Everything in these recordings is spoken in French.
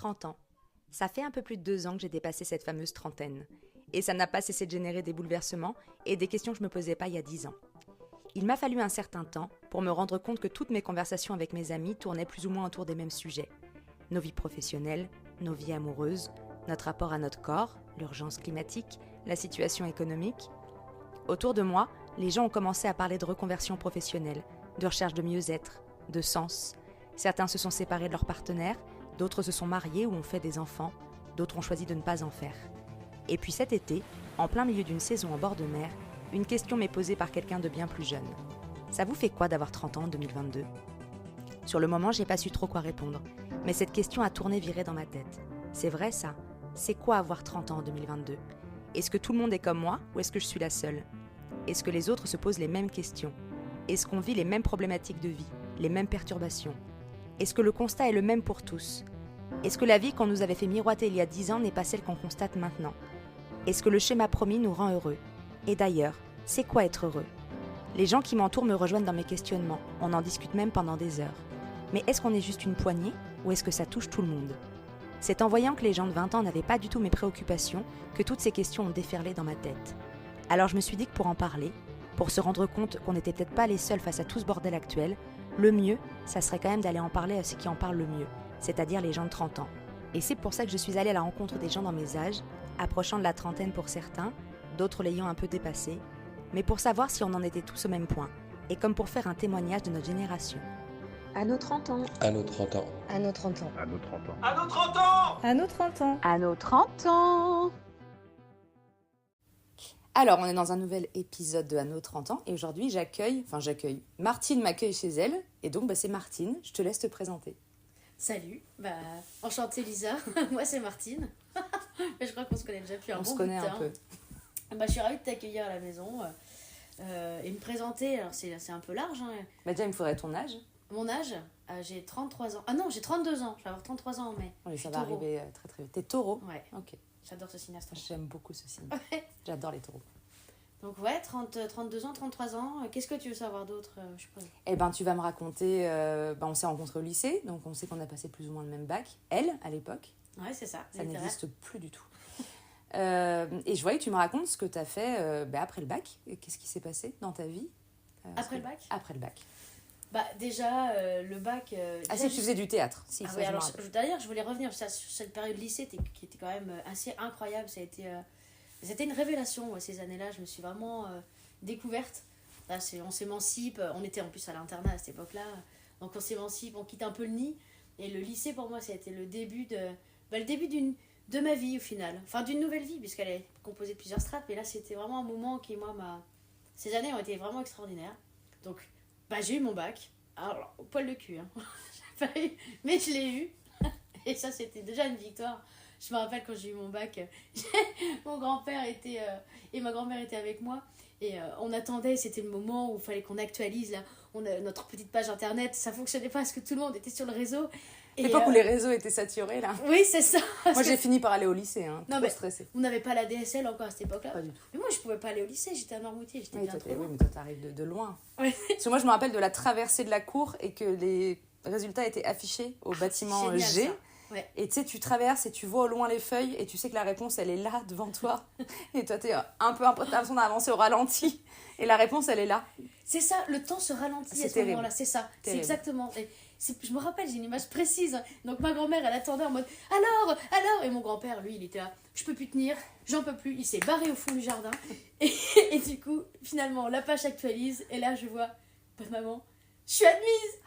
30 ans. Ça fait un peu plus de 2 ans que j'ai dépassé cette fameuse trentaine. Et ça n'a pas cessé de générer des bouleversements et des questions que je ne me posais pas il y a 10 ans. Il m'a fallu un certain temps pour me rendre compte que toutes mes conversations avec mes amis tournaient plus ou moins autour des mêmes sujets. Nos vies professionnelles, nos vies amoureuses, notre rapport à notre corps, l'urgence climatique, la situation économique. Autour de moi, les gens ont commencé à parler de reconversion professionnelle, de recherche de mieux-être, de sens. Certains se sont séparés de leur partenaire, d'autres se sont mariés ou ont fait des enfants, d'autres ont choisi de ne pas en faire. Et puis cet été, en plein milieu d'une saison en bord de mer, une question m'est posée par quelqu'un de bien plus jeune. Ça vous fait quoi d'avoir 30 ans en 2022 ? Sur le moment, j'ai pas su trop quoi répondre, mais cette question a tourné viré dans ma tête. C'est vrai ça ? C'est quoi avoir 30 ans en 2022 ? Est-ce que tout le monde est comme moi ou est-ce que je suis la seule ? Est-ce que les autres se posent les mêmes questions ? Est-ce qu'on vit les mêmes problématiques de vie, les mêmes perturbations ? Est-ce que le constat est le même pour tous ? Est-ce que la vie qu'on nous avait fait miroiter il y a 10 ans n'est pas celle qu'on constate maintenant ? Est-ce que le schéma promis nous rend heureux ? Et d'ailleurs, c'est quoi être heureux ? Les gens qui m'entourent me rejoignent dans mes questionnements, on en discute même pendant des heures. Mais est-ce qu'on est juste une poignée ou est-ce que ça touche tout le monde ? C'est en voyant que les gens de 20 ans n'avaient pas du tout mes préoccupations que toutes ces questions ont déferlé dans ma tête. Alors je me suis dit que pour en parler, pour se rendre compte qu'on n'était peut-être pas les seuls face à tout ce bordel actuel, le mieux, ça serait quand même d'aller en parler à ceux qui en parlent le mieux, c'est-à-dire les gens de 30 ans. Et c'est pour ça que je suis allée à la rencontre des gens dans mes âges, approchant de la trentaine pour certains, d'autres l'ayant un peu dépassé, mais pour savoir si on en était tous au même point, et comme pour faire un témoignage de notre génération. À nos 30 ans. À nos 30 ans. À nos 30 ans. À nos 30 ans. À nos 30 ans. À nos 30 ans. À nos 30 ans. Alors, on est dans un nouvel épisode de À nos 30 ans, et aujourd'hui j'accueille, Martine m'accueille chez elle, et donc c'est Martine, je te laisse te présenter. Salut, enchantée Lisa, moi c'est Martine. Je crois qu'on se connaît déjà depuis un bon bout de temps. On se connaît un peu. Je suis ravie de t'accueillir à la maison et me présenter, alors c'est un peu large. Hein. Déjà, il me faudrait ton âge. Mon âge, j'ai 33 ans. Ah non, j'ai 32 ans, je vais avoir 33 ans en mai. Oui, ça va arriver très très vite. T'es taureau ? Ouais. Ok. J'adore ce signe astro. J'aime beaucoup ce signe. Ouais. J'adore les taureaux. Donc ouais, 32 ans, 33 ans. Qu'est-ce que tu veux savoir d'autre je sais pas. Eh ben, tu vas me raconter... on s'est rencontrés au lycée, donc on sait qu'on a passé plus ou moins le même bac. Elle, à l'époque. Ouais, c'est ça. Ça n'existe plus du tout. Et je voyais que tu me racontes ce que tu as fait après le bac. Et qu'est-ce qui s'est passé dans ta vie Après le bac ? Après le bac. Déjà, le bac... si, tu faisais du théâtre. Si, oui, alors d'ailleurs, je voulais revenir sur cette période lycée qui était quand même assez incroyable. C'était une révélation, ces années-là. Je me suis vraiment découverte. Là, on s'émancipe. On était en plus à l'internat à cette époque-là. Donc, on s'émancipe, on quitte un peu le nid. Et le lycée, pour moi, ça a été le début de ma vie, au final. Enfin, d'une nouvelle vie, puisqu'elle est composée de plusieurs strates. Mais là, c'était vraiment un moment qui, moi, ces années ont été vraiment extraordinaires. Donc, j'ai eu mon bac. Alors, au poil de cul, hein. J'ai pas eu, mais je l'ai eu. Et ça, c'était déjà une victoire. Je me rappelle quand j'ai eu mon bac, mon grand-père et ma grand-mère étaient avec moi. Et on attendait, c'était le moment où il fallait qu'on actualise là, notre petite page internet. Ça fonctionnait pas parce que tout le monde était sur le réseau. L'époque où les réseaux étaient saturés, là. Oui, c'est ça. Moi, j'ai fini par aller au lycée, trop stressée. On n'avait pas la DSL encore à cette époque-là. Pas du tout. Mais moi, je pouvais pas aller au lycée, j'étais à Noirmoutier, j'étais bien trop loin. Oui, mais toi, t'arrives de loin. Ouais. Parce que moi, je me rappelle de la traversée de la cour et que les résultats étaient affichés au bâtiment génial, G. ça. Ouais. Et tu sais, tu traverses et tu vois au loin les feuilles et tu sais que la réponse, elle est là, devant toi. Et toi, t'es un peu t'as l'impression d'avancer au ralenti. Et la réponse, elle est là. C'est ça, le temps se ralentit à ce moment-là, c'est ça. Terrible. C'est exactement... je me rappelle, j'ai une image précise. Donc ma grand-mère, elle attendait en mode « Alors ?» Et mon grand-père, lui, il était là « Je peux plus tenir, j'en peux plus. » Il s'est barré au fond du jardin. Et du coup, finalement, la page s'actualise. Et là, je vois « Maman, je suis admise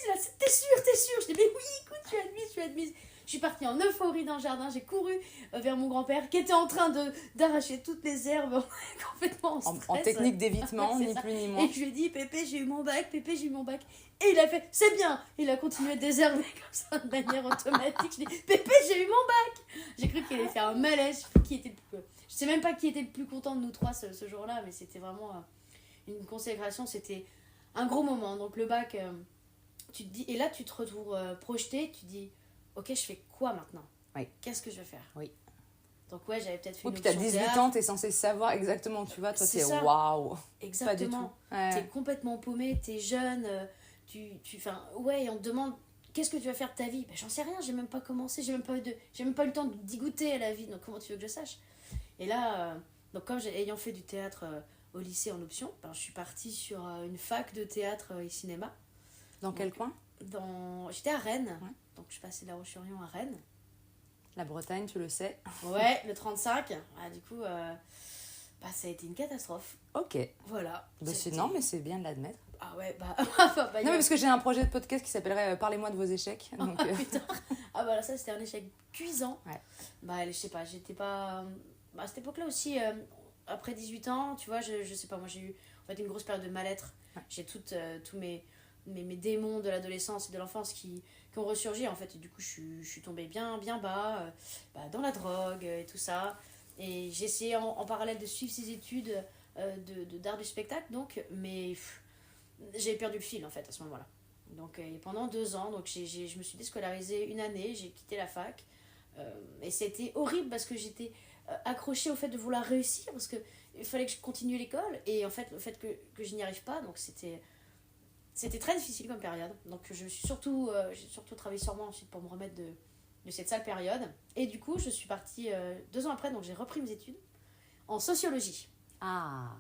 là, t'es sûre ?» Je dis « Mais oui, écoute, je suis admise. » Je suis partie en euphorie dans le jardin, j'ai couru vers mon grand-père qui était en train d'arracher toutes les herbes complètement en stress. En technique d'évitement, ni plus ni moins. Et je lui ai dit, Pépé, j'ai eu mon bac. Et il a fait, c'est bien. Il a continué de désherber comme ça, de manière automatique. Je dis, Pépé, j'ai eu mon bac. J'ai cru qu'il allait faire un malaise. Je sais même pas qui était le plus content de nous trois ce jour-là, mais c'était vraiment une consécration. C'était un gros moment. Donc le bac, tu te dis, et là tu te retrouves projeté, tu te dis, ok, je fais quoi maintenant ? Oui. Qu'est-ce que je vais faire ? Oui. Donc j'avais peut-être fait une une option. option. Puis t'as 18 ans, t'es censé savoir exactement où tu vas. Toi, c'est waouh. Exactement. Pas du tout. Ouais. T'es complètement paumé, t'es jeune, on te demande qu'est-ce que tu vas faire de ta vie? J'en sais rien, j'ai même pas commencé, j'ai même pas eu le temps d'y goûter à la vie, donc comment tu veux que je sache? Et là, donc comme ayant fait du théâtre au lycée en option, je suis partie sur une fac de théâtre et cinéma. Dans quel coin? J'étais à Rennes, Ouais. donc je passais de La Roche-sur-Yon à Rennes. La Bretagne, tu le sais. Ouais, le 35. Du coup, ça a été une catastrophe. Ok. Voilà. Non, mais c'est bien de l'admettre. Ah ouais, Non, mais parce que j'ai un projet de podcast qui s'appellerait Parlez-moi de vos échecs. Donc, putain. Là, ça, c'était un échec cuisant. Ouais. Je sais pas, j'étais pas... à cette époque-là aussi, après 18 ans, tu vois, je sais pas, moi j'ai eu en fait une grosse période de mal-être. Ouais. J'ai tous mes démons de l'adolescence et de l'enfance qui ont ressurgi, en fait. Et du coup, je suis tombée bien bas, dans la drogue et tout ça. Et j'ai essayé en parallèle de suivre ces études d'art du spectacle, donc, mais j'ai perdu le fil, en fait, à ce moment-là. Donc, et pendant 2 ans, donc je me suis déscolarisée une année, j'ai quitté la fac. Et c'était horrible parce que j'étais accrochée au fait de vouloir réussir, parce qu'il fallait que je continue l'école. Et en fait, le fait que je n'y arrive pas, donc c'était très difficile comme période. Donc j'ai surtout travaillé sur moi ensuite pour me remettre de cette sale période. Et du coup, je suis partie 2 ans après, donc j'ai repris mes études en sociologie. Ah,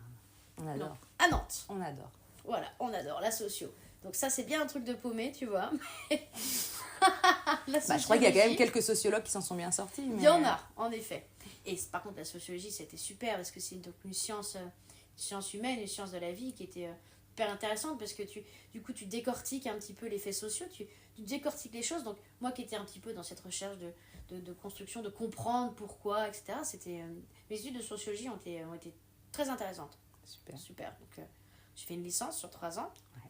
on adore. Donc, à Nantes. On adore. Voilà, on adore la socio. Donc ça, c'est bien un truc de paumé, tu vois. Je crois qu'il y a quand même quelques sociologues qui s'en sont bien sortis. Mais... Il y en a, en effet. Et par contre, la sociologie, c'était super parce que c'est donc une science humaine, une science de la vie qui était hyper intéressante parce que du coup, tu décortiques un petit peu les faits sociaux, tu décortiques les choses. Donc, moi qui étais un petit peu dans cette recherche de construction, de comprendre pourquoi, etc., mes études de sociologie ont été très intéressantes. Super. Donc, j'ai fait une licence sur 3 ans. Ouais.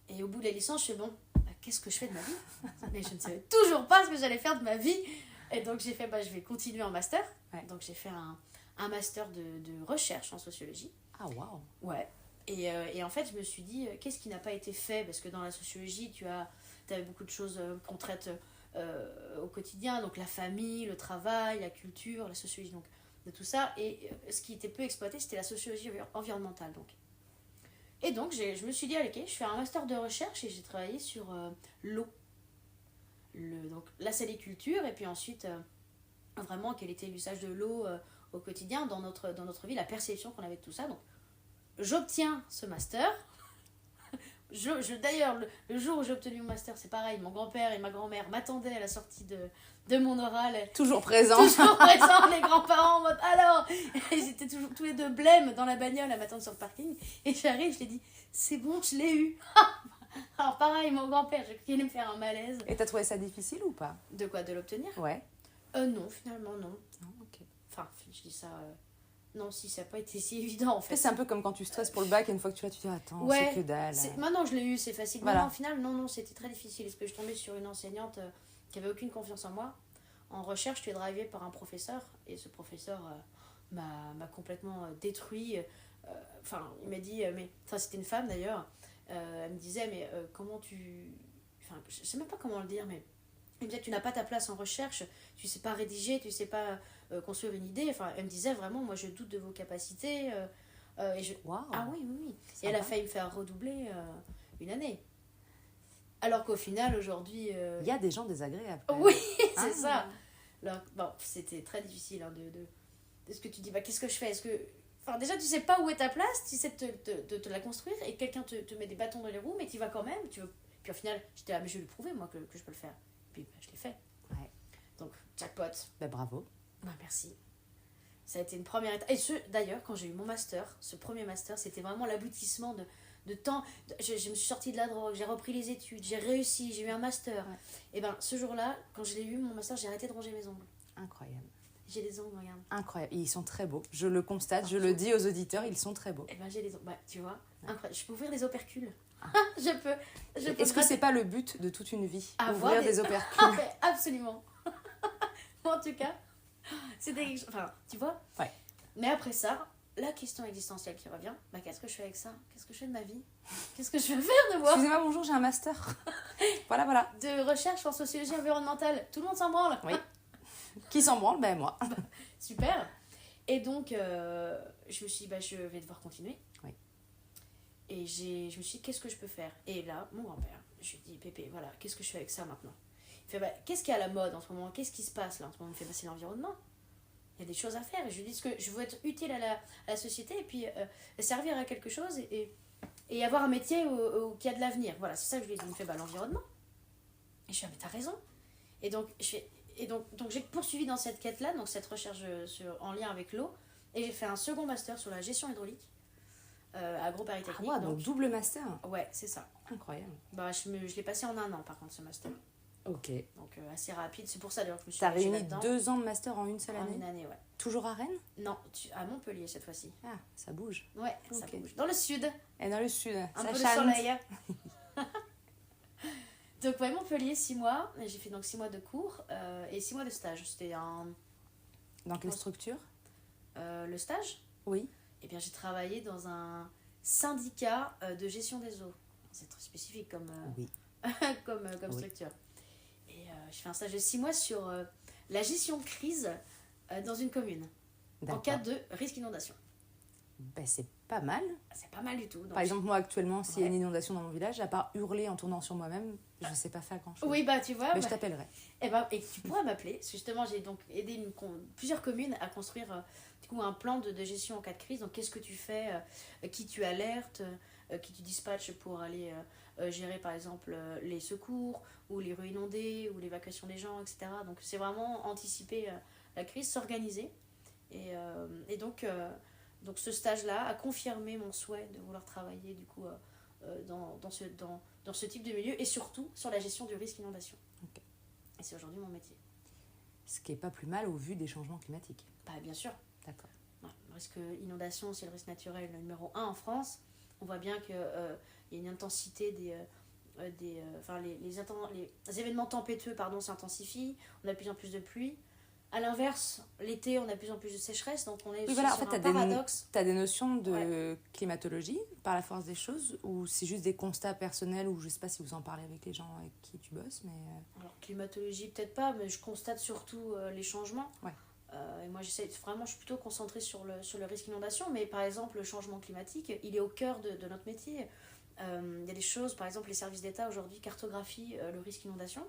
Et au bout de la licence, je fais qu'est-ce que je fais de ma vie? Mais je ne savais toujours pas ce que j'allais faire de ma vie. Et donc j'ai fait, je vais continuer en master. Ouais. Donc j'ai fait un master de recherche en sociologie. Ah, waouh! Ouais. Et en fait, je me suis dit, qu'est-ce qui n'a pas été fait? Parce que dans la sociologie, tu avais beaucoup de choses qu'on traite au quotidien. Donc la famille, le travail, la culture, la sociologie, donc de tout ça. Et ce qui était peu exploité, c'était la sociologie environnementale. Et donc, je me suis dit, allez, ok, je fais un master de recherche et j'ai travaillé sur l'eau. Donc, la saliculture, et puis ensuite, vraiment, quel était l'usage de l'eau au quotidien dans notre vie, la perception qu'on avait de tout ça. Donc, j'obtiens ce master. D'ailleurs, le jour où j'ai obtenu mon master, c'est pareil, mon grand-père et ma grand-mère m'attendaient à la sortie de mon oral. Toujours présents. Toujours présents, les grands-parents en mode alors. Ils étaient toujours tous les deux blêmes dans la bagnole à m'attendre sur le parking. Et j'arrive, je lui dis c'est bon, je l'ai eu. Alors pareil, mon grand-père, j'ai cru qu'il allait me faire un malaise. Et t'as trouvé ça difficile ou pas? De quoi? De l'obtenir? Ouais. Non, finalement, non. Non, ok. Enfin, je dis ça. Non, si, ça n'a pas été si évident en fait. C'est un peu comme quand tu stresses pour le bac et une fois que tu l'as, tu te dis attends, ouais, c'est que dalle. Maintenant, je l'ai eu, c'est facile. Voilà. Mais non, au final, non, c'était très difficile. Parce que je tombais sur une enseignante qui avait aucune confiance en moi. En recherche, je suis drivée par un professeur. Et ce professeur m'a complètement détruit. Il m'a dit, c'était une femme d'ailleurs. Elle me disait, mais comment tu... Enfin, je sais même pas comment le dire, mais... Elle me disait, tu n'as pas ta place en recherche, tu sais pas rédiger, tu sais pas construire une idée. Enfin, elle me disait vraiment, moi je doute de vos capacités. Wow. Ah oui. Et elle a failli me faire redoubler une année. Alors qu'au final, aujourd'hui... Il y a des gens désagréables. Oui, c'est ça. Alors, c'était très difficile de ce que tu dis, qu'est-ce que je fais? Est-ce que... Enfin, déjà, tu sais pas où est ta place, tu sais de te la construire, et quelqu'un te met des bâtons dans les roues, mais tu y vas quand même. Puis au final, j'étais là, mais je vais lui prouver, moi, que je peux le faire. Puis je l'ai fait. Ouais. Donc, jackpot. Bravo. Merci. Ça a été une première étape. Et d'ailleurs, quand j'ai eu mon master, ce premier master, c'était vraiment l'aboutissement de temps. Je me suis sortie de la drogue, j'ai repris les études, j'ai réussi, j'ai eu un master. Ouais. Et ce jour-là, quand je l'ai eu, mon master, j'ai arrêté de ronger mes ongles. Incroyable. J'ai des ongles, regarde. Incroyable. Ils sont très beaux. Je le constate, je le dis aux auditeurs, ils sont très beaux. Et j'ai des ongles. Tu vois, incroyable. Je peux ouvrir des opercules. Je peux Est-ce que c'est pas le but de toute une vie? Ouvrir des opercules. Absolument. En tout cas, c'était quelque chose... Enfin, tu vois? Ouais. Mais après ça, la question existentielle qui revient, qu'est-ce que je fais avec ça? Qu'est-ce que je fais de ma vie? Qu'est-ce que je vais faire de moi? Excusez-moi, bonjour, j'ai un master. Voilà. De recherche en sociologie environnementale. Tout le monde s'en branle. Oui. Qui s'en branle? Moi. Super. Et donc, je me suis dit, je vais devoir continuer. Oui. Et je me suis dit, qu'est-ce que je peux faire? Et là, mon grand-père, Je lui dis, Pépé, voilà, qu'est-ce que je fais avec ça maintenant? Il fait, qu'est-ce qui est à la mode en ce moment? Qu'est-ce qui se passe là en ce moment? Il me fait, c'est l'environnement. Il y a des choses à faire. Et je lui dis que je veux être utile à la société et puis servir à quelque chose et avoir un métier qui a de l'avenir. Voilà, c'est ça que je lui ai dit. Il me fait, l'environnement. Et je lui ai dit, mais t'as raison. Et donc, j'ai poursuivi dans cette quête-là, donc cette recherche en lien avec l'eau. Et j'ai fait un second master sur la gestion hydraulique à Gros Paris Technique. Ah ouais, donc double master. Ouais, c'est ça. Incroyable. Je l'ai passé en 1 an, par contre, ce master. Ok. Donc assez rapide. C'est pour ça d'ailleurs que je me suis T'as engagée réuni là-dedans. 2 ans de master en une seule En année? une année, ouais. Toujours à Rennes? Non, à Montpellier cette fois-ci. Ah, ça bouge. Ouais, ça Ok. bouge. Dans le sud, Et dans le sud, un ça peu de chante. soleil. Donc ouais, Montpellier, 6 mois. J'ai fait donc 6 mois de cours et 6 mois de stage. C'était Dans quelle structure? le stage. Oui. Eh bien, j'ai travaillé dans un syndicat de gestion des eaux. C'est très spécifique comme, Oui. comme Oui. structure. Et je fais un stage de 6 mois sur la gestion de crise dans une commune. En D'accord. cas de risque d'inondation. Ben, c'est pas mal. C'est pas mal du tout. Donc, Par exemple, moi actuellement, s'il y a Ouais. une inondation dans mon village, à part hurler en tournant sur moi-même, je sais pas faire grand-chose. oui, tu vois. Mais je t'appellerai. Et tu pourras m'appeler. Justement, j'ai donc aidé plusieurs communes à construire du coup, un plan de gestion en cas de crise. Donc, qu'est-ce que tu fais, qui tu alertes, qui tu dispatches pour aller gérer, par exemple, les secours, ou les rues inondées, ou l'évacuation des gens, etc. Donc, c'est vraiment anticiper la crise, s'organiser. Et donc, ce stage-là a confirmé mon souhait de vouloir travailler du coup dans ce type de milieu et surtout sur la gestion du risque inondation. Ok. Et c'est aujourd'hui mon métier. Ce qui est pas plus mal au vu des changements climatiques. Bien sûr. D'accord. Ouais, le risque inondation, c'est le risque naturel numéro 1 en France. On voit bien qu'il y a une intensité les événements tempétueux s'intensifient. On a de plus en plus de pluie. À l'inverse, l'été, on a de plus en plus de sécheresse, donc on est Oui, voilà, en sur fait, un paradoxe. tu as des notions de climatologie par la force des choses, ou c'est juste des constats personnels, ou je sais pas si vous en parlez avec les gens avec qui tu bosses, mais... Alors, climatologie, peut-être pas, mais je constate surtout les changements. Ouais. Et moi, je suis plutôt concentrée sur le risque inondation, mais par exemple, le changement climatique, il est au cœur de notre métier. Il y a des choses, par exemple, les services d'État aujourd'hui cartographient le risque inondation.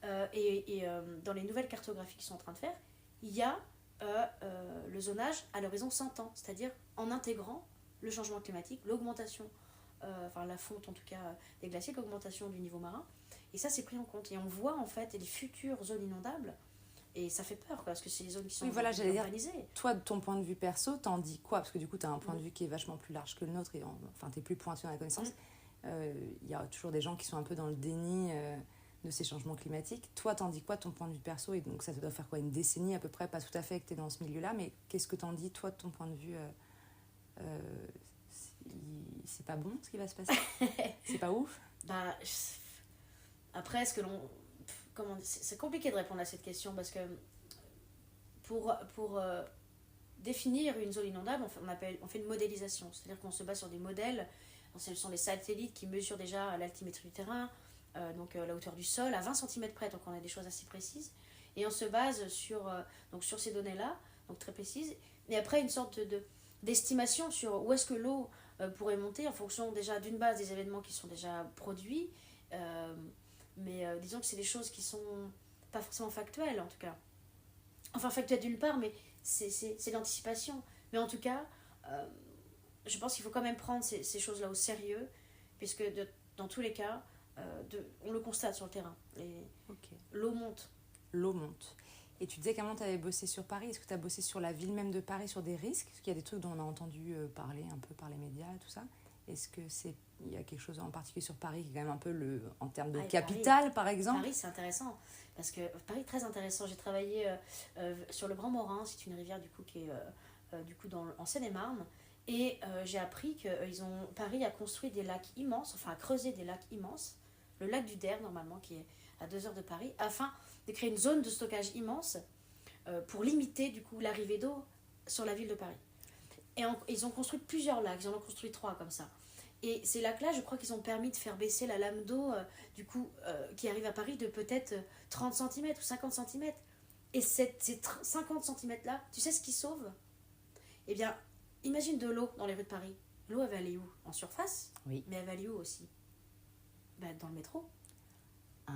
Dans les nouvelles cartographies qu'ils sont en train de faire, il y a le zonage à l'horizon 100 ans, c'est-à-dire en intégrant le changement climatique, l'augmentation, la fonte en tout cas des glaciers, l'augmentation du niveau marin. Et ça, c'est pris en compte. Et on voit en fait les futures zones inondables. Et ça fait peur, parce que c'est les zones qui sont urbanisées. Toi, de ton point de vue perso, t'en dis quoi? Parce que du coup, tu as un point de vue qui est vachement plus large que le nôtre, et t'es plus pointu dans la connaissance. Il y a toujours des gens qui sont un peu dans le déni de ces changements climatiques. Toi, t'en dis quoi de ton point de vue perso? Et donc, ça te doit faire quoi, une décennie à peu près, pas tout à fait que t'es dans ce milieu-là, mais qu'est-ce que t'en dis, toi, de ton point de vue c'est pas bon ce qui va se passer? C'est pas ouf? Après, c'est compliqué de répondre à cette question parce que pour définir une zone inondable, on fait une modélisation, c'est-à-dire qu'on se base sur des modèles. Ce sont les satellites qui mesurent déjà l'altimétrie du terrain, donc la hauteur du sol à 20 cm près, donc on a des choses assez précises. Et on se base sur ces données-là, donc très précises, et après une sorte d'estimation sur où est-ce que l'eau pourrait monter en fonction déjà d'une base des événements qui sont déjà produits. Mais disons que c'est des choses qui sont pas forcément factuelles en tout cas. Enfin factuelles d'une part, mais c'est l'anticipation. Mais en tout cas, je pense qu'il faut quand même prendre ces choses-là au sérieux, puisque dans tous les cas, on le constate sur le terrain. L'eau monte. L'eau monte. Et tu disais qu'à un moment tu avais bossé sur Paris. Est-ce que tu as bossé sur la ville même de Paris, sur des risques? Parce qu'il y a des trucs dont on a entendu parler un peu par les médias et tout ça. Est-ce qu'il y a quelque chose en particulier sur Paris qui est quand même un peu en termes de capitale, Paris, par exemple? Paris, c'est intéressant. Parce que Paris est très intéressant. J'ai travaillé sur le Grand Morin, c'est une rivière du coup qui est en Seine-et-Marne. Et j'ai appris que Paris a construit des lacs immenses, a creusé des lacs immenses. Le lac du Der, normalement, qui est à 2 heures de Paris, afin de créer une zone de stockage immense pour limiter du coup l'arrivée d'eau sur la ville de Paris. Et ils ont construit plusieurs lacs, ils en ont construit 3 comme ça. Et ces lacs-là, je crois qu'ils ont permis de faire baisser la lame d'eau qui arrive à Paris de peut-être 30 cm ou 50 cm. Et ces 50 cm-là, tu sais ce qui sauve? Eh bien, imagine de l'eau dans les rues de Paris. L'eau, elle va aller où? En surface? Oui. Mais elle va aller où aussi? Dans le métro. Ah.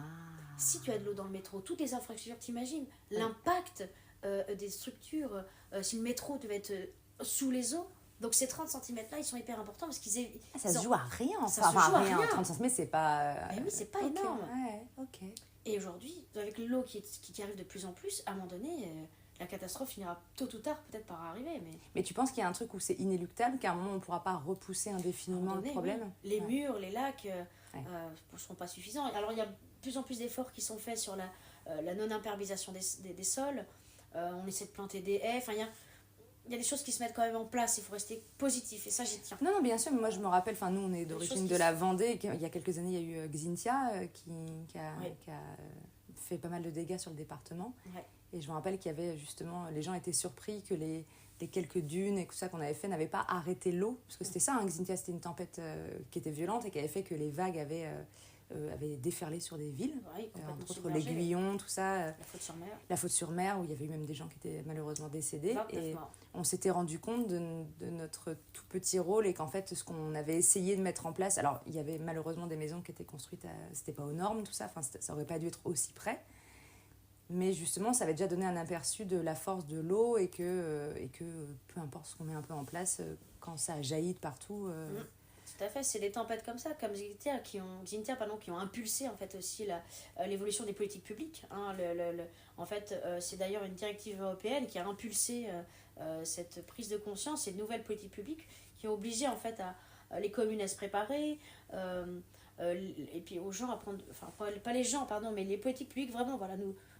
Si tu as de l'eau dans le métro, toutes les infrastructures, t'imagines l'impact des structures, si le métro devait être sous les eaux, donc ces 30 cm là, ils sont hyper importants parce Ça se joue à rien. Ça se joue à rien. 30 cm, c'est pas... Mais oui, c'est pas énorme. Ouais, ok. Et aujourd'hui, avec l'eau qui arrive de plus en plus, à un moment donné, la catastrophe finira tôt ou tard peut-être par arriver. Mais tu penses qu'il y a un truc où c'est inéluctable, qu'à un moment on ne pourra pas repousser indéfiniment le problème? Oui. Les murs, les lacs ne seront pas suffisants. Alors il y a de plus en plus d'efforts qui sont faits sur la non-imperméabilisation des sols. On essaie de planter des haies. Enfin, il y a des choses qui se mettent quand même en place. Il faut rester positif. Et ça, j'y tiens. Non, bien sûr. Mais moi, je me rappelle, nous, on est d'origine de la Vendée. Il y a quelques années, il y a eu Xynthia qui a fait pas mal de dégâts sur le département. Ouais. Et je me rappelle qu'il y avait justement... Les gens étaient surpris que les quelques dunes et tout ça qu'on avait fait n'avaient pas arrêté l'eau. Parce que c'était ça, Xynthia, c'était une tempête qui était violente et qui avait fait que les vagues avaient déferlé sur des villes, entre autres l'Aiguillon, tout ça, la Faute-sur-Mer, où il y avait eu même des gens qui étaient malheureusement décédés. Et on s'était rendu compte de notre tout petit rôle et qu'en fait, ce qu'on avait essayé de mettre en place, alors il y avait malheureusement des maisons qui étaient construites, c'était pas aux normes, tout ça, ça aurait pas dû être aussi près. Mais justement, ça avait déjà donné un aperçu de la force de l'eau et que peu importe ce qu'on met un peu en place, quand ça jaillit de partout... Tout à fait, c'est des tempêtes comme ça, comme Xynthia, qui ont impulsé en fait aussi l'évolution des politiques publiques. En fait, c'est d'ailleurs une directive européenne qui a impulsé cette prise de conscience et de nouvelles politiques publiques qui ont obligé en fait les communes à se préparer, et puis aux gens à prendre, enfin pas les gens pardon, mais les politiques publiques vraiment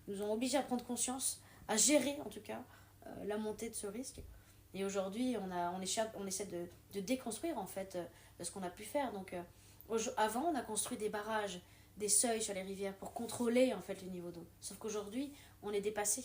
nous ont obligés à prendre conscience, à gérer en tout cas la montée de ce risque. Et aujourd'hui, on essaie de déconstruire en fait ce qu'on a pu faire. Donc, avant, on a construit des barrages, des seuils sur les rivières pour contrôler en fait le niveau d'eau. Sauf qu'aujourd'hui, on est dépassé.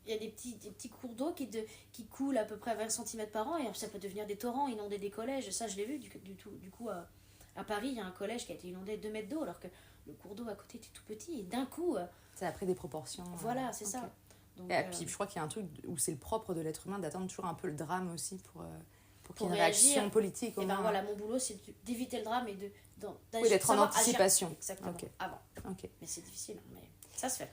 Il y a des petits cours d'eau qui coulent à peu près à 20 cm par an et ça peut devenir des torrents, inonder des collèges. Ça, je l'ai vu du coup à Paris, il y a un collège qui a été inondé de 2 mètres d'eau alors que le cours d'eau à côté était tout petit. Et d'un coup... ça a pris des proportions. Voilà, c'est ça. Donc, et puis je crois qu'il y a un truc où c'est le propre de l'être humain d'attendre toujours un peu le drame aussi pour qu'il y ait une réaction politique. Et voilà, mon boulot c'est d'éviter le drame et d'être en anticipation. Agir, exactement, avant. Mais c'est difficile, mais ça se fait.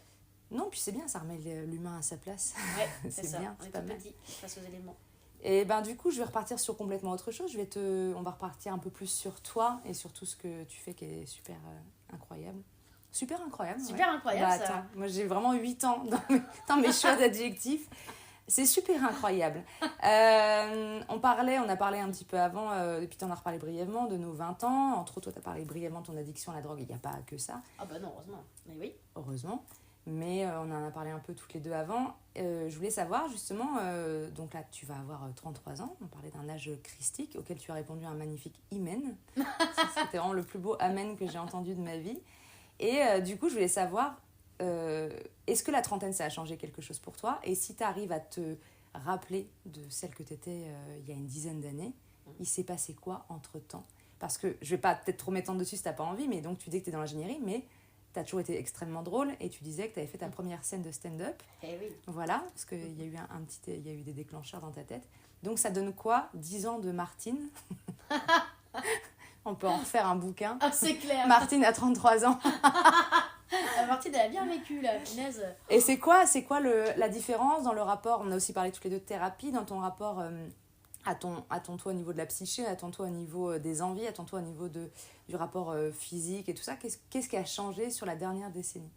Non, puis c'est bien, ça remet l'humain à sa place. Ouais, c'est ça. bien, on c'est est pas tout mal. petit face aux éléments. Et du coup, je vais repartir sur complètement autre chose. On va repartir un peu plus sur toi et sur tout ce que tu fais qui est super incroyable. Super incroyable. Super incroyable, ça. Attends, moi j'ai vraiment 8 ans dans mes choix d'adjectifs. C'est super incroyable. On a parlé un petit peu avant, et puis tu en as reparlé brièvement, de nos 20 ans. Entre autres, toi, tu as parlé brièvement de ton addiction à la drogue. Il n'y a pas que ça. Ah bah non, heureusement. Mais oui. Heureusement. Mais on en a parlé un peu toutes les deux avant. Je voulais savoir justement, donc là tu vas avoir 33 ans, on parlait d'un âge christique auquel tu as répondu un magnifique Amen. C'était vraiment le plus beau Amen que j'ai entendu de ma vie. Et du coup je voulais savoir, est-ce que la trentaine ça a changé quelque chose pour toi? Et si tu arrives à te rappeler de celle que tu étais il y a une dizaine d'années, il s'est passé quoi entre-temps? Parce que je vais pas peut-être trop m'étendre dessus si tu n'as pas envie, mais donc tu dis que tu es dans l'ingénierie, mais... tu as toujours été extrêmement drôle et tu disais que tu avais fait ta première scène de stand-up. Eh oui. Voilà, parce qu'il y a eu il y a eu des déclencheurs dans ta tête. Donc ça donne quoi? 10 ans de Martine. On peut en refaire un bouquin. Ah, c'est clair. Martine a 33 ans. Martine, elle a bien vécu, la punaise. Et c'est quoi la différence dans le rapport? On a aussi parlé toutes les deux de thérapie, dans ton rapport à ton toi au niveau de la psyché, à ton toi au niveau des envies, à ton toi au niveau du rapport physique et tout ça. Qu'est-ce qui a changé sur la dernière décennie?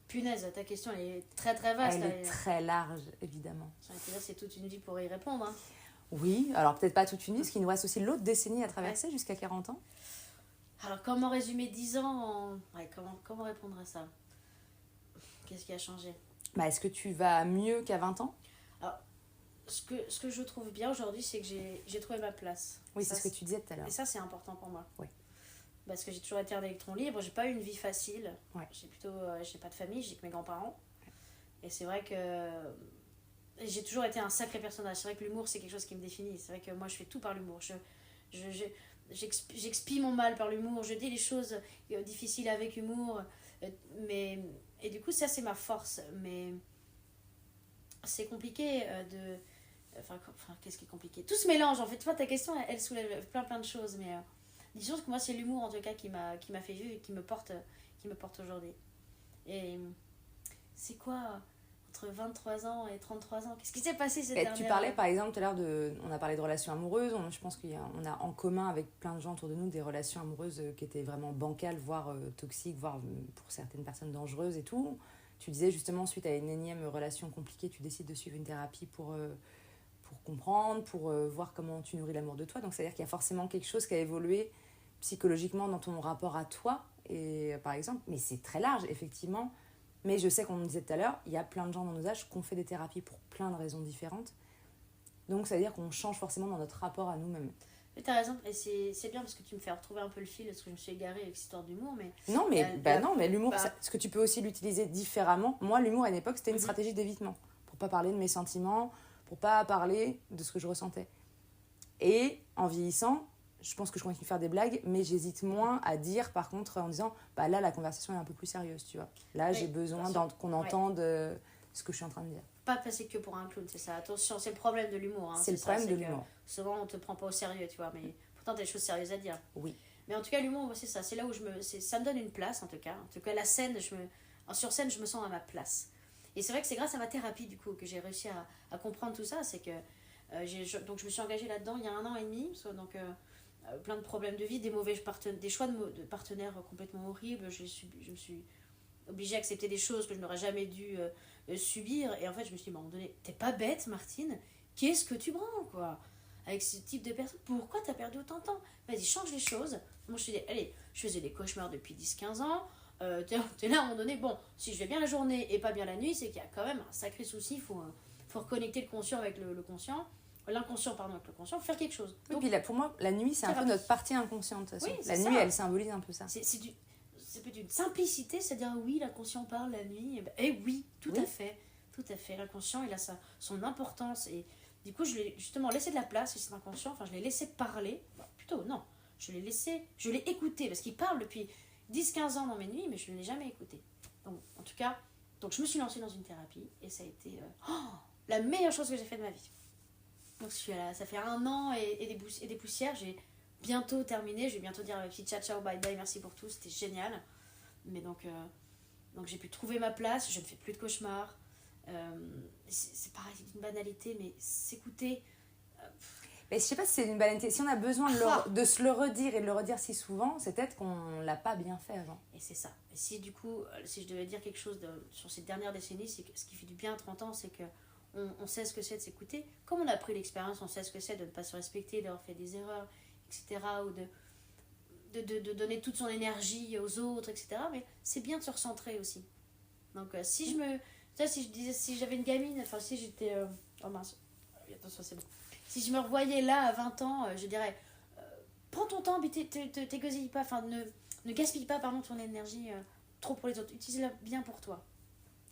Punaise, ta question elle est très très vaste. Elle est très large, évidemment. C'est toute une vie pour y répondre. Hein. Oui, alors peut-être pas toute une vie, parce qu'il nous reste aussi l'autre décennie à traverser jusqu'à 40 ans. Alors comment résumer 10 ans comment répondre à ça? Qu'est-ce qui a changé? Est-ce que tu vas mieux qu'à 20 ans? Alors, ce que je trouve bien aujourd'hui, c'est que j'ai trouvé ma place. Oui, c'est ce que tu disais tout à l'heure. Et ça, c'est important pour moi. Oui. Parce que j'ai toujours été un électron libre, j'ai pas eu une vie facile. Ouais. J'ai pas de famille, j'ai que mes grands-parents. Ouais. Et c'est vrai que j'ai toujours été un sacré personnage. C'est vrai que l'humour, c'est quelque chose qui me définit. C'est vrai que moi, je fais tout par l'humour. J'expie mon mal par l'humour, je dis les choses difficiles avec humour, et du coup ça c'est ma force, mais c'est compliqué Enfin, qu'est-ce qui est compliqué? Tout se mélange, en fait. Tu vois, ta question, elle soulève plein de choses. Mais disons que moi, c'est l'humour, en tout cas, qui m'a fait vivre et qui me porte aujourd'hui. Et c'est quoi entre 23 ans et 33 ans? Qu'est-ce qui s'est passé cette dernière Tu parlais par exemple tout à l'heure on a parlé de relations amoureuses, je pense qu'on a en commun avec plein de gens autour de nous des relations amoureuses qui étaient vraiment bancales, voire toxiques, voire pour certaines personnes dangereuses et tout. Tu disais justement suite à une énième relation compliquée, tu décides de suivre une thérapie pour comprendre, pour voir comment tu nourris l'amour de toi. Donc c'est-à-dire qu'il y a forcément quelque chose qui a évolué psychologiquement dans ton rapport à toi, et par exemple, mais c'est très large effectivement. Mais je sais qu'on me disait tout à l'heure, il y a plein de gens dans nos âges qui ont fait des thérapies pour plein de raisons différentes. Donc ça veut dire qu'on change forcément dans notre rapport à nous-mêmes. Mais t'as raison, et c'est bien parce que tu me fais retrouver un peu le fil, parce que je me suis égarée avec cette histoire d'humour. Mais non, mais l'humour, ce que tu peux aussi l'utiliser différemment. Moi, l'humour à une époque, c'était une stratégie d'évitement. Pour pas parler de mes sentiments, pour pas parler de ce que je ressentais. Et en vieillissant, je pense que je continue de faire des blagues, mais j'hésite moins à dire, par contre, en disant, là, la conversation est un peu plus sérieuse, tu vois. Là, j'ai besoin qu'on entende ce que je suis en train de dire. Pas passer que pour un clown, c'est ça. Attention, c'est le problème de l'humour. C'est le problème de l'humour. Souvent, on te prend pas au sérieux, tu vois, mais pourtant, t'as des choses sérieuses à dire. Oui. Mais en tout cas, l'humour, c'est ça. C'est là où ça me donne une place, en tout cas. En tout cas, la scène, sur scène, je me sens à ma place. Et c'est vrai que c'est grâce à ma thérapie, du coup, que j'ai réussi à comprendre tout ça. C'est que donc je me suis engagée là-dedans il y a 1 an et demi. Donc, plein de problèmes de vie, des choix de partenaires complètement horribles. Je me suis obligée à accepter des choses que je n'aurais jamais dû subir. Et en fait, je me suis dit, à un moment donné, t'es pas bête, Martine. Qu'est-ce que tu branles, quoi? Avec ce type de personnes, pourquoi t'as perdu autant de temps? Vas-y, change les choses. Moi, je suis dit, allez, je faisais des cauchemars depuis 10-15 ans. T'es là à un moment donné, bon, si je vais bien la journée et pas bien la nuit, c'est qu'il y a quand même un sacré souci. Il faut reconnecter le conscient avec le conscient. L'inconscient, pardon, avec le conscient, faire quelque chose. Donc, oui, puis pour moi, la nuit, c'est un peu notre partie inconsciente. Oui, la nuit, elle symbolise un peu ça. C'est peut-être une simplicité, c'est-à-dire oui, l'inconscient parle la nuit. Oui, tout à fait. Tout à fait. L'inconscient, il a son importance. Et du coup, je l'ai justement laissé de la place, et cet inconscient, je l'ai laissé parler. Plutôt, non. Je l'ai écouté, parce qu'il parle depuis 10-15 ans dans mes nuits, mais je ne l'ai jamais écouté. Donc, en tout cas, je me suis lancée dans une thérapie, et ça a été la meilleure chose que j'ai fait de ma vie. Donc, je suis là, ça fait 1 an et des poussières. J'ai bientôt terminé. Je vais bientôt dire à ma petite ciao, bye bye, merci pour tout. C'était génial. Mais donc j'ai pu trouver ma place. Je ne fais plus de cauchemars. C'est pareil, c'est une banalité, mais s'écouter. Mais je sais pas si c'est une banalité. Si on a besoin de se le redire et de le redire si souvent, c'est peut-être qu'on l'a pas bien fait avant. Et c'est ça. Et si du coup, si je devais dire quelque chose sur ces dernières décennies, c'est que ce qui fait du bien à 30 ans, c'est que on sait ce que c'est de s'écouter. Comme on a pris l'expérience, on sait ce que c'est de ne pas se respecter, d'avoir fait des erreurs, etc. Ou de donner toute son énergie aux autres, etc. Mais c'est bien de se recentrer aussi. Donc si j'avais une gamine, enfin si j'étais... oh mince, attention, c'est bon. Si je me revoyais là à 20 ans, je dirais, prends ton temps, mais t'égosille pas, ne gaspille pas ton énergie trop pour les autres. Utilise-la bien pour toi.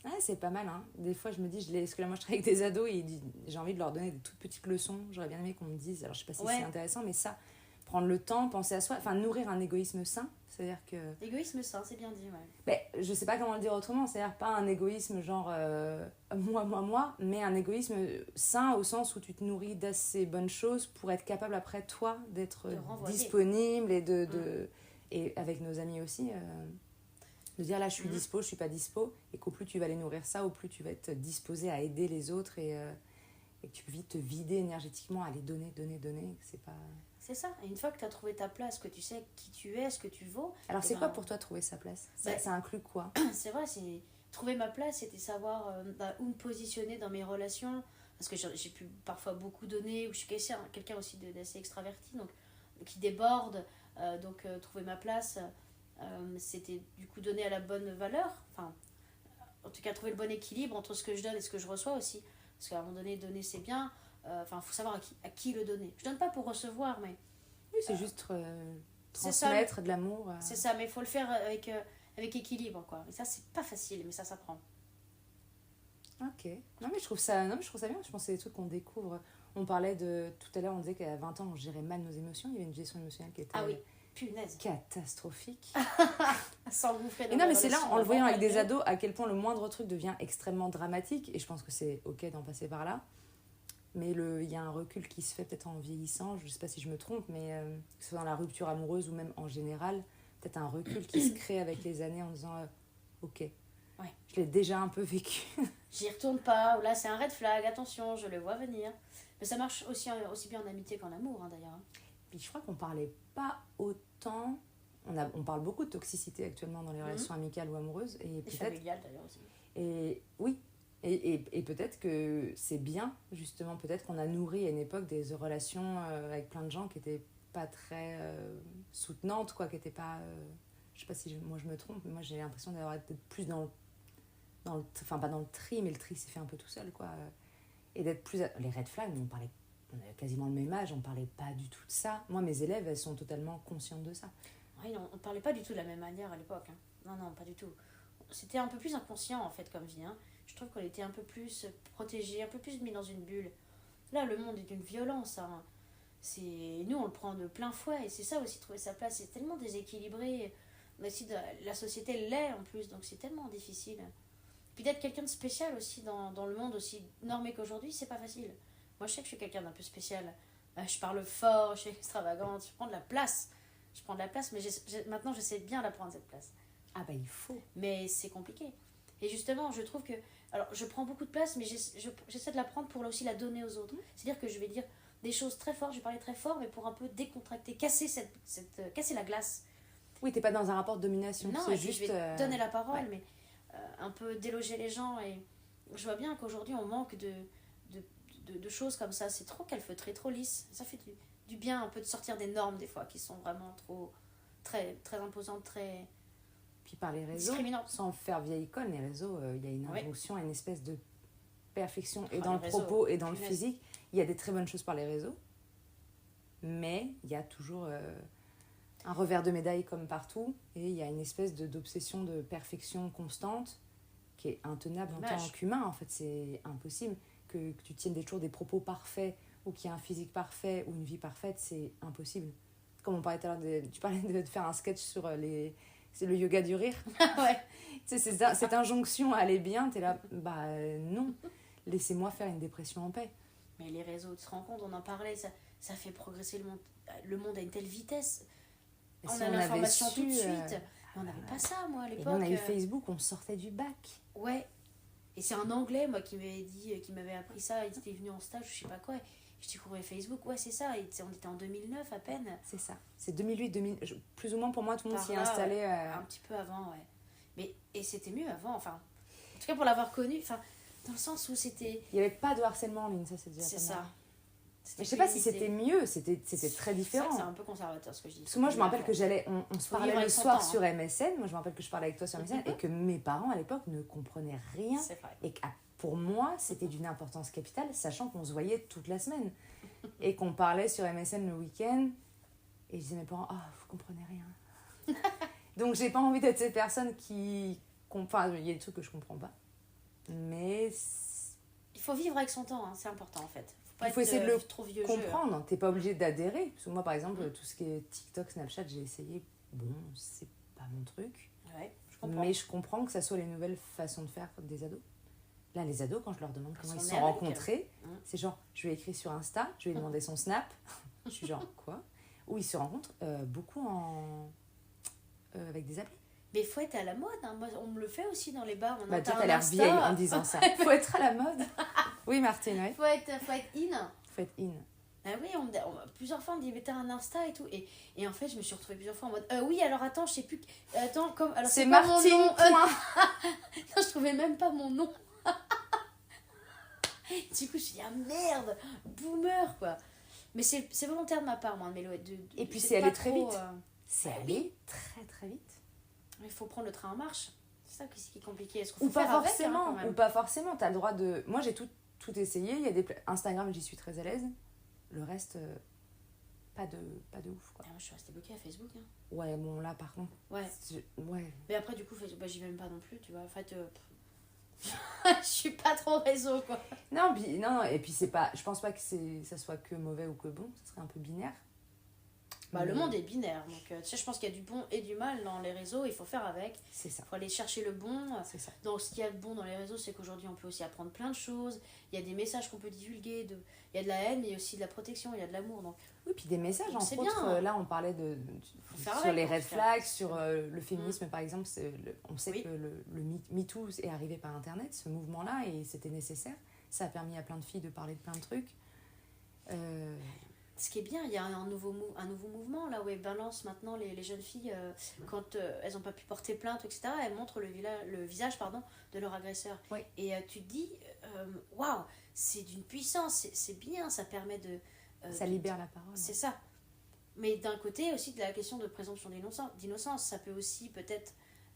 Ah, c'est pas mal, hein. Des fois, je me dis, parce que là, moi, je travaille avec des ados et j'ai envie de leur donner des toutes petites leçons. J'aurais bien aimé qu'on me dise, alors je sais pas si c'est intéressant, mais ça, prendre le temps, penser à soi, nourrir un égoïsme sain, c'est-à-dire que... Égoïsme sain, c'est bien dit, ouais. Ben, je sais pas comment le dire autrement, c'est-à-dire pas un égoïsme genre moi, mais un égoïsme sain au sens où tu te nourris d'assez bonnes choses pour être capable après, toi, d'être disponible et et avec nos amis aussi... de dire là je suis dispo, je suis pas dispo, et qu'au plus tu vas aller nourrir ça, au plus tu vas être disposé à aider les autres et que tu peux vite te vider énergétiquement, aller donner, c'est pas... C'est ça, et une fois que tu as trouvé ta place, que tu sais qui tu es, ce que tu vaux... Alors c'est quoi pour toi trouver sa place? Ça inclut quoi? C'est vrai, trouver ma place, c'était savoir où me positionner dans mes relations, parce que j'ai pu parfois beaucoup donner, ou je suis quelqu'un aussi d'assez extraverti, donc qui déborde, trouver ma place... c'était du coup donner à la bonne valeur, en tout cas trouver le bon équilibre entre ce que je donne et ce que je reçois aussi, parce qu'à un moment donné donner c'est bien, faut savoir à qui le donner. Je donne pas pour recevoir, mais oui, c'est juste transmettre de l'amour, c'est ça, mais il faut le faire avec équilibre, quoi. Et ça c'est pas facile, mais ça s'apprend. Ok, non mais je trouve ça bien. Je pense que c'est des trucs qu'on découvre. On parlait tout à l'heure, on disait qu'à 20 ans on gérait mal nos émotions, il y avait une gestion émotionnelle qui était punaise. catastrophique. S'engouffrer dans Et non, la mais c'est là, relation en le voyant avant, avec des malgré. ados, à quel point le moindre truc devient extrêmement dramatique. Et je pense que c'est ok d'en passer par là. Mais il y a un recul qui se fait peut-être en vieillissant. Je ne sais pas si je me trompe, mais que ce soit dans la rupture amoureuse ou même en général, peut-être un recul qui se crée avec les années en disant ok, Ouais. je l'ai déjà un peu vécu. J'y retourne pas, ou là c'est un red flag, attention, je le vois venir. Mais ça marche aussi bien en amitié qu'en amour, hein, d'ailleurs. Puis je crois qu'on parlait pas autant. On parle beaucoup de toxicité actuellement dans les relations amicales ou amoureuses. Et Et peut-être. familial d'ailleurs aussi. Et oui. Et peut-être que c'est bien, justement. Peut-être qu'on a nourri à une époque des relations avec plein de gens qui étaient pas très soutenantes, quoi. Qui étaient pas. Je sais pas si moi je me trompe, mais moi j'ai l'impression d'avoir été plus enfin pas dans le tri, mais le tri s'est fait un peu tout seul, quoi. Et d'être plus. Les red flags, on avait quasiment le même âge, on parlait pas du tout de ça. Moi, mes élèves, elles sont totalement conscientes de ça. Oui, on ne parlait pas du tout de la même manière à l'époque. Hein. Non, non, pas du tout. C'était un peu plus inconscient en fait comme vie. Hein. Je trouve qu'on était un peu plus protégés, un peu plus mis dans une bulle. Là, le monde est d'une violence. Hein. Nous, on le prend de plein fouet. Et c'est ça aussi, trouver sa place. C'est tellement déséquilibré. Mais aussi, la société l'est en plus. Donc c'est tellement difficile. Puis d'être quelqu'un de spécial aussi dans le monde aussi normé qu'aujourd'hui, c'est pas facile. Moi, je sais que je suis quelqu'un d'un peu spécial. Je parle fort, je suis extravagante, je prends de la place. Je prends de la place, mais maintenant, j'essaie de bien la prendre, cette place. Ah bah il faut. Mais c'est compliqué. Et justement, je trouve que... Alors, je prends beaucoup de place, mais j'essaie de la prendre pour aussi la donner aux autres. C'est-à-dire que je vais dire des choses très fortes, je vais parler très fort, mais pour un peu décontracter, casser casser la glace. Oui, t'es pas dans un rapport de domination. Non, c'est et puis juste. je vais donner la parole, ouais. mais un peu déloger les gens. Et je vois bien qu'aujourd'hui, on manque de choses comme ça. C'est trop calfeutré, trop lisse. Ça fait du bien un peu de sortir des normes, des fois, qui sont vraiment trop... très, très imposantes, très... Puis par les réseaux, discriminantes. sans faire vieille icône, les réseaux, il y a une Oui. injonction à une espèce de perfection et Oh, dans les le réseaux, propos et dans le punaise. physique. Il y a des très bonnes choses par les réseaux, mais il y a toujours un revers de médaille comme partout, et il y a une espèce d'obsession de perfection constante qui est intenable en Dommage. tant qu'humain. En fait, c'est impossible que tu tiennes toujours des propos parfaits ou qu'il y ait un physique parfait ou une vie parfaite, c'est impossible. Comme on parlait tout à l'heure, tu parlais de faire un sketch sur c'est le yoga du rire. Ouais. Tu sais, cette injonction à aller bien, t'es là, bah non, laissez-moi faire une dépression en paix. Mais les réseaux, tu te rends compte, on en parlait, ça fait progresser le monde à une telle vitesse. Et On si a avait l'information tout de su, suite. Mais on n'avait pas ça, moi, à Et l'époque. nous, on a eu Facebook, on sortait du bac. Ouais. Et c'est un Anglais, moi, qui m'avait dit, qui m'avait appris ça. Il était venu en stage, je sais pas quoi. Je découvrais Facebook, ouais, c'est ça. On était en 2009 à peine. C'est ça. C'est 2008, 2000, plus ou moins pour moi, tout le monde Par s'y est là, installé. ouais. Un petit peu avant, ouais. Et c'était mieux avant, enfin. En tout cas, pour l'avoir connu, enfin, dans le sens où c'était. Il n'y avait pas de harcèlement en ligne, ça c'est déjà C'est pas ça. mal. C'était Mais je sais pas si limité. c'était mieux, c'était très C'est vrai différent. que c'est un peu conservateur ce que je dis. Parce que moi, je me rappelle que on se Faut parlait vivre le avec son soir temps, sur MSN. Moi, je me rappelle que je parlais avec toi sur MSN et que mes parents, à l'époque, ne comprenaient rien. C'est vrai. Et que pour moi, c'était d'une importance capitale, sachant qu'on se voyait toute la semaine. Et qu'on parlait sur MSN le week-end. Et je disais à mes parents, vous comprenez rien. Donc, j'ai pas envie d'être cette personne qui... Enfin, il y a des trucs que je comprends pas. Mais Il faut vivre avec son temps, hein, c'est important en fait. il faut être, essayer de le trop vieux comprendre. T'es pas obligé d'adhérer. Parce que moi, par exemple, tout ce qui est TikTok, Snapchat, j'ai essayé. Bon, c'est pas mon truc. Ouais, je comprends. Mais je comprends que ça soit les nouvelles façons de faire des ados. Là, les ados, quand je leur demande comment ils se sont nés avec. rencontrés, c'est genre, je lui ai écrit sur Insta, je lui ai demandé son Snap. Je suis genre, quoi? Où ils se rencontrent beaucoup avec des applis. Mais il faut être à la mode. Hein. Moi, on me le fait aussi dans les bars. Bah, toi, t'as l'air vieille en disant ça. Faut être à la mode. Oui, Martine, oui. Faut être in. Faut être in. Ah oui, plusieurs fois on me dit mais t'as un Insta et tout. Et en fait, je me suis retrouvée plusieurs fois en mode oui, alors attends, je sais plus. Attends, comme. Alors, C'est pas mon Martine, nom. point. Non, je trouvais même pas mon nom. Du coup, je me suis dit ah merde, boomer quoi. Mais c'est volontaire de ma part, moi, Mélo. Et puis c'est allé très vite. C'est allé très très vite. Il faut prendre le train en marche. C'est ça qui est compliqué. Est-ce qu'il Ou faut pas faire avec, forcément, hein, quand même. ou pas forcément. T'as le droit de. Moi, j'ai tout essayé. Il y a Instagram, j'y suis très à l'aise. Le reste, pas de ouf, quoi. Ah, moi, je suis restée bloquée à Facebook. Hein. Ouais, bon, là, par contre. Ouais. Ouais. Mais après, du coup, Facebook, j'y vais même pas non plus, tu vois. En fait, je suis pas trop réseau, quoi. Non, et puis c'est pas. Je pense pas que ça soit que mauvais ou que bon. Ça serait un peu binaire. Le monde est binaire, donc tu sais, je pense qu'il y a du bon et du mal dans les réseaux, il faut faire avec. C'est ça. Il faut aller chercher le bon. C'est ça. Donc ce qu'il y a de bon dans les réseaux, c'est qu'aujourd'hui on peut aussi apprendre plein de choses. Il y a des messages qu'on peut divulguer, il y a de la haine, mais il y a aussi de la protection, il y a de l'amour. Donc Oui, puis des messages, Donc, entre c'est autres. bien. Là, on parlait faire sur avec, les faut red faire. flags, sur le féminisme, par exemple. On sait Oui. que le MeToo est arrivé par Internet, ce mouvement-là, et c'était nécessaire. Ça a permis à plein de filles de parler de plein de trucs. ce qui est bien, il y a un nouveau mouvement là où elles balancent maintenant les jeunes filles quand elles n'ont pas pu porter plainte, etc. Elles montrent le visage de leur agresseur. Oui. Et tu te dis, waouh, c'est d'une puissance, c'est bien, ça permet de. Ça libère la parole. C'est ça. Mais d'un côté aussi de la question de présomption d'innocence, ça peut aussi peut-être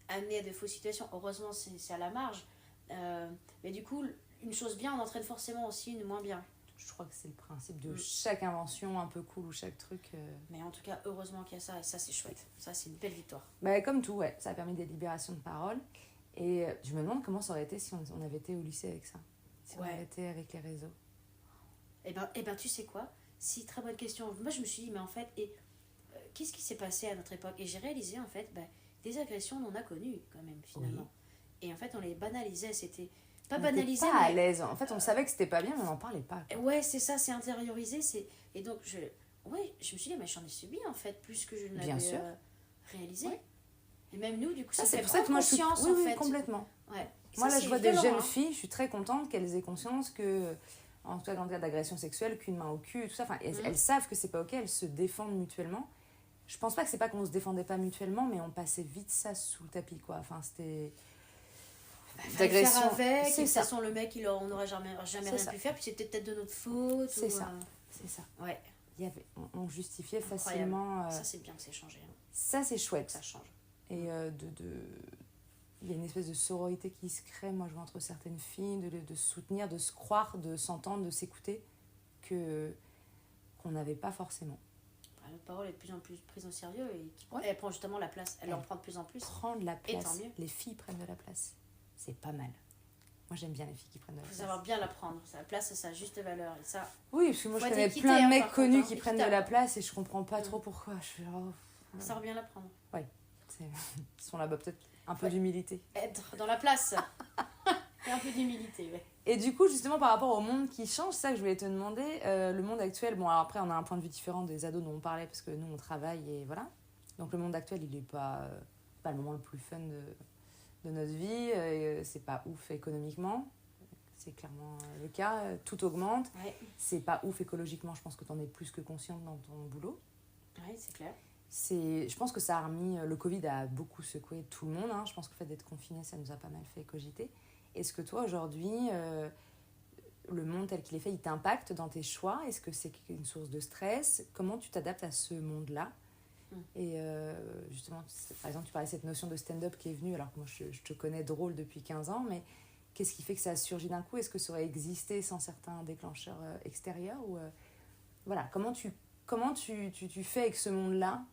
amener à de fausses situations. Heureusement, c'est à la marge. Mais du coup, une chose bien en entraîne forcément aussi une moins bien. Je crois que c'est le principe de chaque invention un peu cool ou chaque truc. Mais en tout cas, heureusement qu'il y a ça, et ça c'est chouette. Ça c'est une belle victoire. Comme tout, ouais, ça a permis des libérations de parole. Et je me demande comment ça aurait été si on avait été au lycée avec ça. Si on avait été avec les réseaux. Eh ben, tu sais quoi? Si, très bonne question. Moi je me suis dit, mais en fait, qu'est-ce qui s'est passé à notre époque? Et j'ai réalisé en fait, des agressions on en a connues quand même finalement. Oui. Et en fait on les banalisait, c'était... Pas banalisé, pas à l'aise. En fait, on savait que c'était pas bien, mais on n'en parlait pas. Quoi. Ouais, c'est ça, c'est intériorisé. Et donc, je me suis dit, mais j'en ai subi, en fait, plus que je ne l'avais réalisé. Ouais. Et même nous, du coup, ça fait prendre conscience, en fait. Oui, complètement. Ouais. Moi, là, je vois des jeunes filles, je suis très contente qu'elles aient conscience que, en tout cas, dans le cas d'agression sexuelle, qu'une main au cul, tout ça, elles savent que c'est pas OK, elles se défendent mutuellement. Je pense pas que c'est pas qu'on se défendait pas mutuellement, mais on passait vite ça sous le tapis, quoi. Enfin, c'était... d'agression avec, c'est de toute façon le mec on n'aurait jamais rien pu faire, puis c'était peut-être de notre faute, c'est ça. Ouais, on justifiait facilement ça c'est bien que c'est changé, hein. Ça c'est chouette, ça change. Et il y a une espèce de sororité qui se crée, moi je vois, entre certaines filles, de se soutenir, de se croire, de s'entendre, de s'écouter, qu'on n'avait pas forcément. Notre parole est de plus en plus prise au sérieux et elle prend justement la place, elle en prend de plus en plus. Prendre la place, et tant mieux. Les filles prennent de la place. C'est pas mal. Moi, j'aime bien les filles qui prennent de la place. Il faut savoir bien la prendre. La place a sa juste valeur. Et ça, oui, parce que moi, je connais plein de mecs connus qui prennent de la place et je comprends pas trop pourquoi. Ça savoir bien la prendre. Oui. Ils sont là-bas, peut-être un peu d'humilité. Être dans la place. Et un peu d'humilité, ouais. Et du coup, justement, par rapport au monde qui change, c'est ça que je voulais te demander. Le monde actuel, bon, alors après, on a un point de vue différent des ados dont on parlait parce que nous, on travaille et voilà. Donc, le monde actuel, il est pas le moment le plus fun de notre vie, c'est pas ouf économiquement, c'est clairement le cas, tout augmente, c'est pas ouf écologiquement, je pense que t'en es plus que consciente dans ton boulot. Oui, c'est clair. Je pense que ça a remis, le Covid a beaucoup secoué tout le monde, hein. Je pense que le fait d'être confiné, ça nous a pas mal fait cogiter. Est-ce que toi, aujourd'hui, le monde tel qu'il est fait, il t'impacte dans tes choix? Est-ce que c'est une source de stress? Comment tu t'adaptes à ce monde-là? Et justement, par exemple, tu parlais de cette notion de stand-up qui est venue, alors que moi je te connais drôle depuis 15 ans, mais qu'est-ce qui fait que ça a surgi d'un coup? Est-ce que ça aurait existé sans certains déclencheurs extérieurs ou, voilà, comment tu fais avec ce monde-là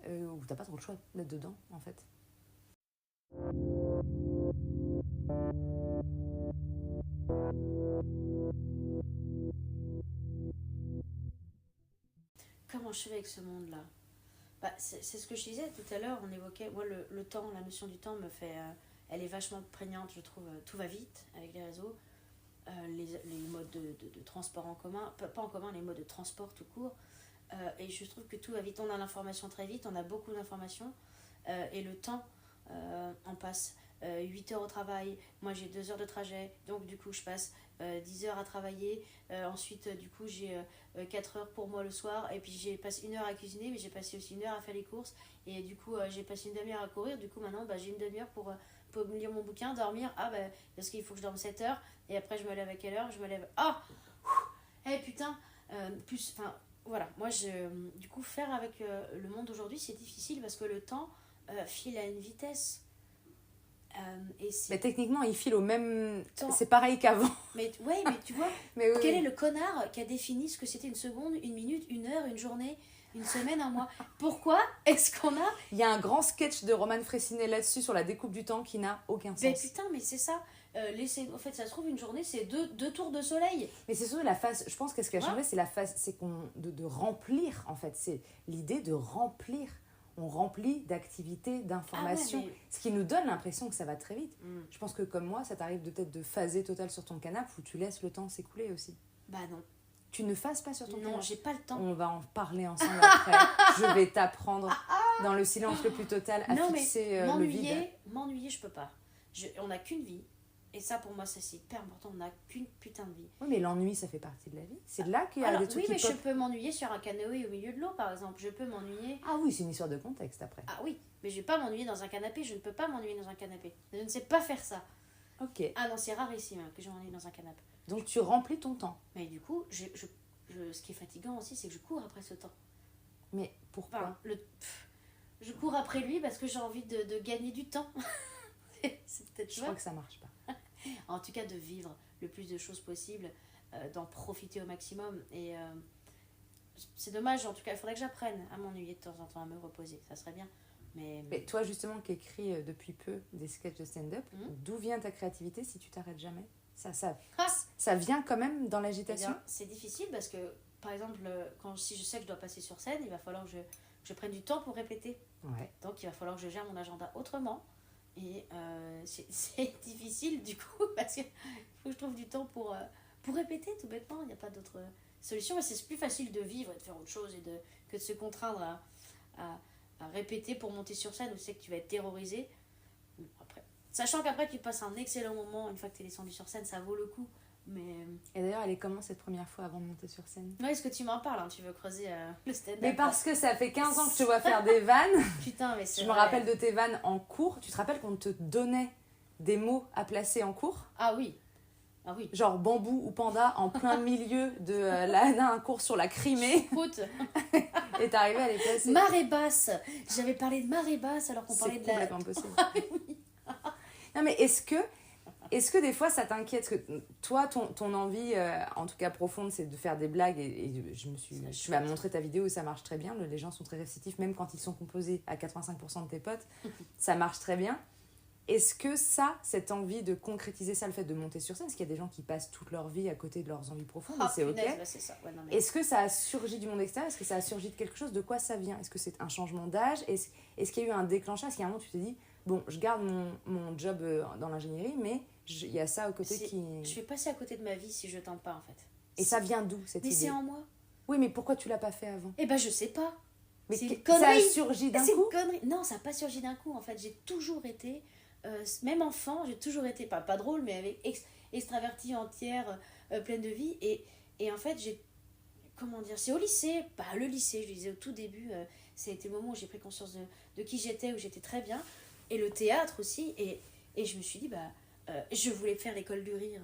où t'as pas trop le choix d'être dedans, en fait? Comment je fais avec ce monde-là? C'est ce que je disais tout à l'heure, on évoquait, moi le temps, la notion du temps me fait, elle est vachement prégnante, je trouve, tout va vite avec les réseaux, les modes de transport en commun, pas en commun, les modes de transport tout court, et je trouve que tout va vite, on a l'information très vite, on a beaucoup d'informations, et le temps, on passe 8 heures au travail, moi j'ai 2 heures de trajet, donc du coup je passe 10 heures à travailler, ensuite du coup j'ai 4 heures pour moi le soir, et puis j'ai passé 1 heure à cuisiner, mais j'ai passé aussi 1 heure à faire les courses, et du coup j'ai passé une demi-heure à courir, du coup maintenant j'ai une demi-heure pour lire mon bouquin, dormir, parce qu'il faut que je dorme 7 heures, et après je me lève à quelle heure? Je me lève, putain, voilà, moi du coup faire avec le monde d'aujourd'hui c'est difficile, parce que le temps file à une vitesse. Mais techniquement, il file au même temps. C'est pareil qu'avant. Mais tu vois, quel est le connard qui a défini ce que c'était une seconde, une minute, une heure, une journée, une semaine, un mois? Pourquoi est-ce qu'on a... Il y a un grand sketch de Roman Frécinet là-dessus sur la découpe du temps qui n'a aucun sens. Mais putain, mais c'est ça. laisser... En fait, ça se trouve, une journée, c'est deux tours de soleil. Mais c'est surtout la phase, je pense que ce qui a changé, c'est la phase, c'est de remplir, en fait. C'est l'idée de remplir. On remplit d'activités, d'informations, ce qui nous donne l'impression que ça va très vite. Je pense que comme moi, ça t'arrive peut-être de phaser total sur ton canapé où tu laisses le temps s'écouler aussi. Bah non. Tu ne phases pas sur ton canapé. Non, j'ai pas le temps. On va en parler ensemble après. Je vais t'apprendre dans le silence le plus total à fixer le vide. M'ennuyer, je peux pas. On n'a qu'une vie. Et ça, pour moi, ça c'est hyper important. On n'a qu'une putain de vie. Oui, mais l'ennui, ça fait partie de la vie. C'est là qu'il y a des trucs oui, mais qui je peux m'ennuyer sur un canoë au milieu de l'eau, par exemple. Je peux m'ennuyer... Ah oui, c'est une histoire de contexte après. Ah oui, mais je vais pas m'ennuyer dans un canapé. Je ne peux pas m'ennuyer dans un canapé. Je ne sais pas faire ça. Ok. Ah non, c'est rarissime que je m'ennuie dans un canapé. Donc tu remplis ton temps. Mais du coup, ce qui est fatigant aussi, c'est que je cours après ce temps. Mais pourquoi je cours après lui parce que j'ai envie de gagner du temps. C'est peut-être Je crois que ça marche pas. En tout cas, de vivre le plus de choses possible, d'en profiter au maximum. Et c'est dommage, en tout cas, il faudrait que j'apprenne à m'ennuyer de temps en temps, à me reposer. Ça serait bien. Mais toi, justement, qui écris depuis peu des sketchs de stand-up, d'où vient ta créativité si tu t'arrêtes jamais ? Ça vient quand même dans l'agitation ? C'est difficile parce que, par exemple, si je sais que je dois passer sur scène, il va falloir que je prenne du temps pour répéter. Ouais. Donc, il va falloir que je gère mon agenda autrement. Et c'est difficile du coup parce qu'il faut que je trouve du temps pour répéter tout bêtement. Il n'y a pas d'autre solution. Mais c'est plus facile de vivre et de faire autre chose que de se contraindre à répéter pour monter sur scène où tu sais que tu vas être terrorisé. Après, sachant qu'après tu passes un excellent moment une fois que tu es descendu sur scène, ça vaut le coup. Et d'ailleurs, elle est comment cette première fois avant de monter sur scène ? Ouais, est-ce que tu m'en parles, hein, tu veux creuser le stand-up ? Mais parce que ça fait 15 ans que je te vois faire des vannes. Putain, mais c'est Je me rappelle de tes vannes en cours. Tu te rappelles qu'on te donnait des mots à placer en cours ? Ah oui. Ah oui. Genre bambou ou panda en plein milieu d'un cours sur la Crimée. Et t'arrivais à les placer. Marée basse. J'avais parlé de marée basse alors qu'on parlait de la... C'est complètement possible. Non mais est-ce que des fois ça t'inquiète que toi ton envie en tout cas profonde c'est de faire des blagues et tu m'as montré ta vidéo où ça marche très bien, les gens sont très réceptifs même quand ils sont composés à 85% de tes potes, ça marche très bien. Est-ce que cette envie de concrétiser ça, le fait de monter sur scène, parce qu'il y a des gens qui passent toute leur vie à côté de leurs envies profondes, et c'est ok. Bah c'est ça. Ouais, non, mais... Est-ce que ça a surgi du monde extérieur ? Est-ce que ça a surgi de quelque chose ? De quoi ça vient ? Est-ce que c'est un changement d'âge ? Est-ce qu'il y a eu un déclencheur ? Est-ce qu'il y a un moment où tu te dis, bon, je garde mon job dans l'ingénierie, mais il y a ça au côté qui... Je vais passer à côté de ma vie si je tente pas, en fait. Et ça vient d'où, cette idée ? Mais c'est en moi. Oui, mais pourquoi tu l'as pas fait avant ? Eh ben, je sais pas. Mais c'est une ça a connerie. surgi d'un coup ? C'est une connerie. Non, ça n'a pas surgi d'un coup, en fait. J'ai toujours été... même enfant, j'ai toujours été, pas drôle, mais avec extravertie entière, pleine de vie. Et en fait, comment dire, c'est au lycée, le lycée, je le disais au tout début, c'était le moment où j'ai pris conscience de qui j'étais, où j'étais très bien. Et le théâtre aussi. Et je me suis dit, je voulais faire l'école du rire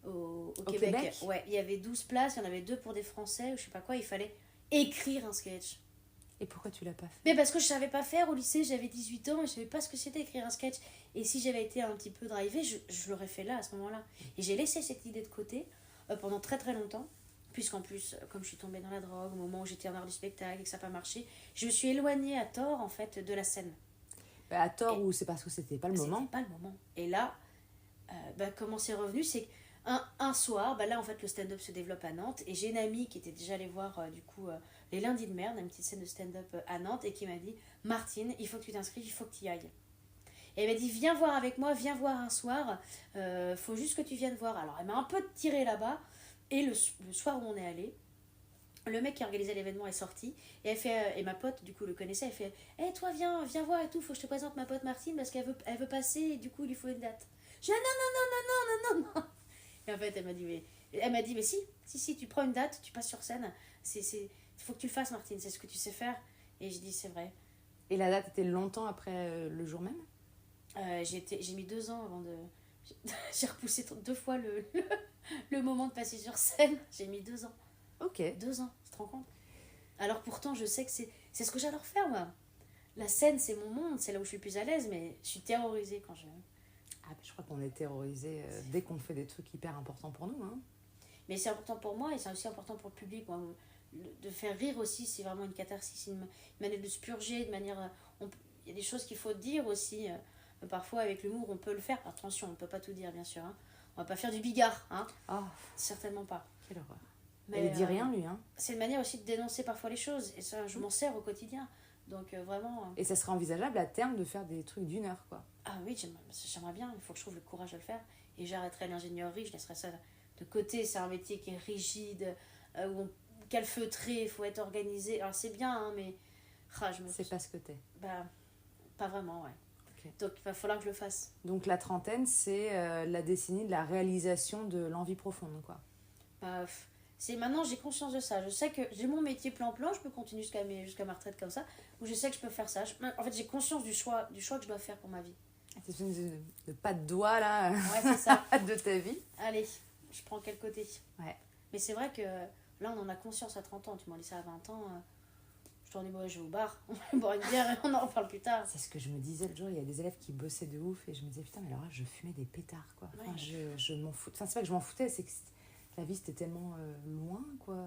au Québec. Ouais, il y avait 12 places, il y en avait 2 pour des Français, ou je sais pas quoi, il fallait écrire un sketch. Et pourquoi tu l'as pas fait ? Mais parce que je savais pas faire au lycée, j'avais 18 ans et je savais pas ce que c'était écrire un sketch. Et si j'avais été un petit peu drivée, je l'aurais fait là, à ce moment-là. Et j'ai laissé cette idée de côté pendant très très longtemps. Puisqu'en plus, comme je suis tombée dans la drogue, au moment où j'étais en art du spectacle et que ça n'a pas marché, je me suis éloignée à tort en fait de la scène. À tort ou c'est parce que c'était pas le moment ? C'était pas le moment. Et là, comment c'est revenu, c'est un soir, là en fait le stand-up se développe à Nantes et j'ai une amie qui était déjà allée voir les lundis de merde, une petite scène de stand-up à Nantes et qui m'a dit « Martine, il faut que tu t'inscrives, il faut que tu y ailles ». Et elle m'a dit « Viens voir avec moi, viens voir un soir, faut juste que tu viennes voir ». Alors elle m'a un peu tirée là-bas et le soir où on est allé, le mec qui organisait l'événement est sorti et et ma pote du coup le connaissait, elle fait « Hey, toi viens voir et tout, faut que je te présente ma pote Martine parce qu'elle veut passer et du coup il lui faut une date ». Je dis « Non ». Et en fait, elle m'a dit, mais si, tu prends une date, tu passes sur scène. Il faut que tu le fasses, Martine, c'est ce que tu sais faire. Et je dis, c'est vrai. Et la date était longtemps après le jour même ? J'ai mis 2 ans avant de... J'ai repoussé 2 fois le moment de passer sur scène. J'ai mis 2 ans. Ok. 2 ans, tu te rends compte ? Alors pourtant, je sais que c'est ce que j'adore faire, moi. La scène, c'est mon monde, c'est là où je suis le plus à l'aise, mais je suis terrorisée quand je... je crois qu'on est terrorisé dès qu'on fait des trucs hyper importants pour nous. Hein. Mais c'est important pour moi et c'est aussi important pour le public. Moi. De faire rire aussi, c'est vraiment une catharsis, une manière de se purger, de manière... Il y a des choses qu'il faut dire aussi parfois avec l'humour on peut le faire. Attention, on ne peut pas tout dire bien sûr. Hein. On va pas faire du bigard, hein. Oh, Certainement pas. quelle horreur. Mais Il dit rien, lui. Hein. c'est une manière aussi de dénoncer parfois les choses. Et ça, je m'en sers au quotidien. Donc vraiment... Et ça serait envisageable à terme de faire des trucs d'1 heure, quoi. Ah oui, j'aimerais bien. Il faut que je trouve le courage de le faire. Et j'arrêterai l'ingénierie, je laisserai ça de côté. C'est un métier qui est rigide, calfeutré, il faut être organisé. Alors c'est bien, hein, mais... C'est pas ce que t'es. Bah, pas vraiment, ouais. Okay. Donc il va falloir que je le fasse. Donc la trentaine, c'est la décennie de la réalisation de l'envie profonde, quoi. Bah, maintenant j'ai conscience de ça. Je sais que j'ai mon métier plan-plan, je peux continuer jusqu'à ma retraite comme ça, où je sais que je peux faire ça. En fait, j'ai conscience du choix que je dois faire pour ma vie. C'est une de pas de doigt, là, Ouais, c'est ça. de ta vie. Allez, je prends quel côté. Ouais. Mais c'est vrai que là, on en a conscience à 30 ans. Tu m'en dis ça à 20 ans. Je t'en dis, moi, je vais au bar, on va boire une bière et on en reparle plus tard. C'est ce que je me disais le jour, il y a des élèves qui bossaient de ouf et je me disais, putain, mais alors là, je fumais des pétards, quoi. Enfin, Ouais. je m'en fous. Enfin, c'est pas que je m'en foutais, c'est que la vie, c'était tellement loin, quoi.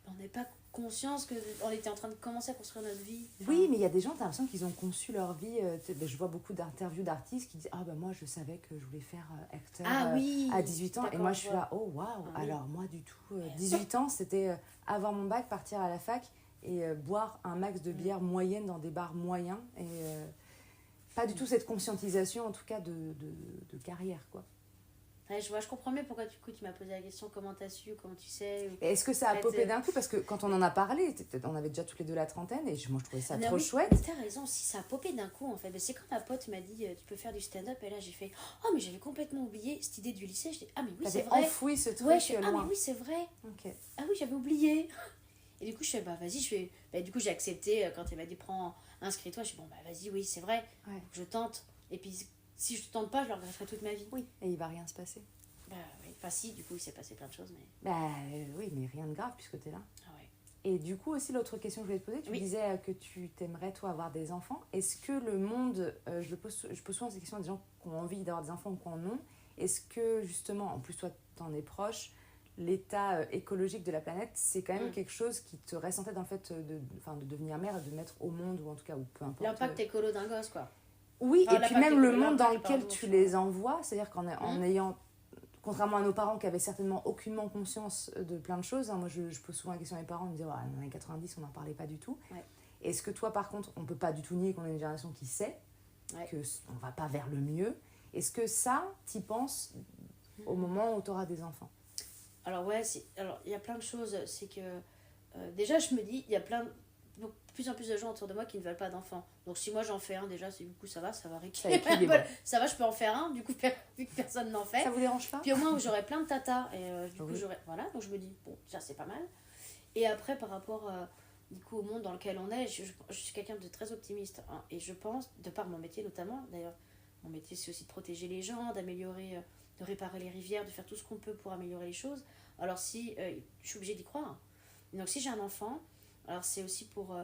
On n'est pas conscience qu'on était en train de commencer à construire notre vie. Enfin, Oui, mais il y a des gens, t'as l'impression qu'ils ont conçu leur vie. Je vois beaucoup d'interviews d'artistes qui disent, ah ben moi, je savais que je voulais faire acteur oui, à 18 ans. Et moi, je suis là, oh waouh. Ah, oui. Alors, moi, du tout. 18 ans, c'était avoir mon bac, partir à la fac et boire un max de bière moyenne dans des bars moyens. Et pas du tout cette conscientisation, en tout cas, de carrière, quoi. Ouais, je comprends mieux pourquoi tu m'as posé la question comment t'as su, comment tu sais. Et est-ce que ça a popé d'un coup? Parce que quand on en a parlé, on avait déjà toutes les deux la trentaine et moi je trouvais ça trop chouette. Mais t'as raison, si ça a popé d'un coup en fait. C'est quand ma pote m'a dit tu peux faire du stand-up et là j'ai fait oh mais j'avais complètement oublié cette idée du lycée. Je dis ah mais oui c'est vrai. Enfoui ce truc ouais, ah loin. mais oui c'est vrai. Okay. Ah oui j'avais oublié. Et du coup je fais bah vas-y je fais. Bah, du coup j'ai accepté quand elle m'a dit prends inscris-toi. Je dis bon bah vas-y oui c'est vrai. Ouais. Je tente. Et puis si je tente pas je le regretterai toute ma vie. Oui. Et il va rien se passer. Bah oui, enfin si, du coup il s'est passé plein de choses, mais... Bah oui, mais rien de grave puisque t'es là. Ah ouais. Et du coup aussi l'autre question que je voulais te poser, tu disais que tu t'aimerais toi avoir des enfants. Est-ce que le monde, je pose souvent ces questions à des gens qui ont envie d'avoir des enfants ou qui en ont, est-ce que justement, en plus toi t'en es proche, l'état écologique de la planète, c'est quand même quelque chose qui te reste en tête dans le fait de devenir mère, de mettre au monde ou en tout cas, ou peu importe. L'impact écolo d'un gosse quoi. Oui, enfin, et puis même le monde dans lequel tu les envoies, c'est-à-dire en ayant... Contrairement à nos parents qui avaient certainement aucunement conscience de plein de choses, hein, moi je pose souvent la question à mes parents, ils me disent dans les années 90 on n'en parlait pas du tout. Ouais. Est-ce que toi par contre, on ne peut pas du tout nier qu'on est une génération qui sait qu'on ne va pas vers le mieux. Est-ce que ça, t'y penses au moment où tu auras des enfants? Alors ouais, il y a plein de choses, c'est que déjà je me dis, il y a donc, plus en plus de gens autour de moi qui ne veulent pas d'enfants. Donc si moi j'en fais un déjà, du coup ça va rééquilibrer. Ça va, je peux en faire un, du coup vu que personne n'en fait. Ça vous dérange pas? Puis au moins j'aurai plein de tatas et du coup voilà, donc je me dis bon, ça c'est pas mal. Et après par rapport du coup au monde dans lequel on est, je suis quelqu'un de très optimiste hein, et je pense, de par mon métier notamment, d'ailleurs mon métier c'est aussi de protéger les gens, d'améliorer, de réparer les rivières, de faire tout ce qu'on peut pour améliorer les choses. Alors si je suis obligée d'y croire. Donc si j'ai un enfant, alors c'est aussi pour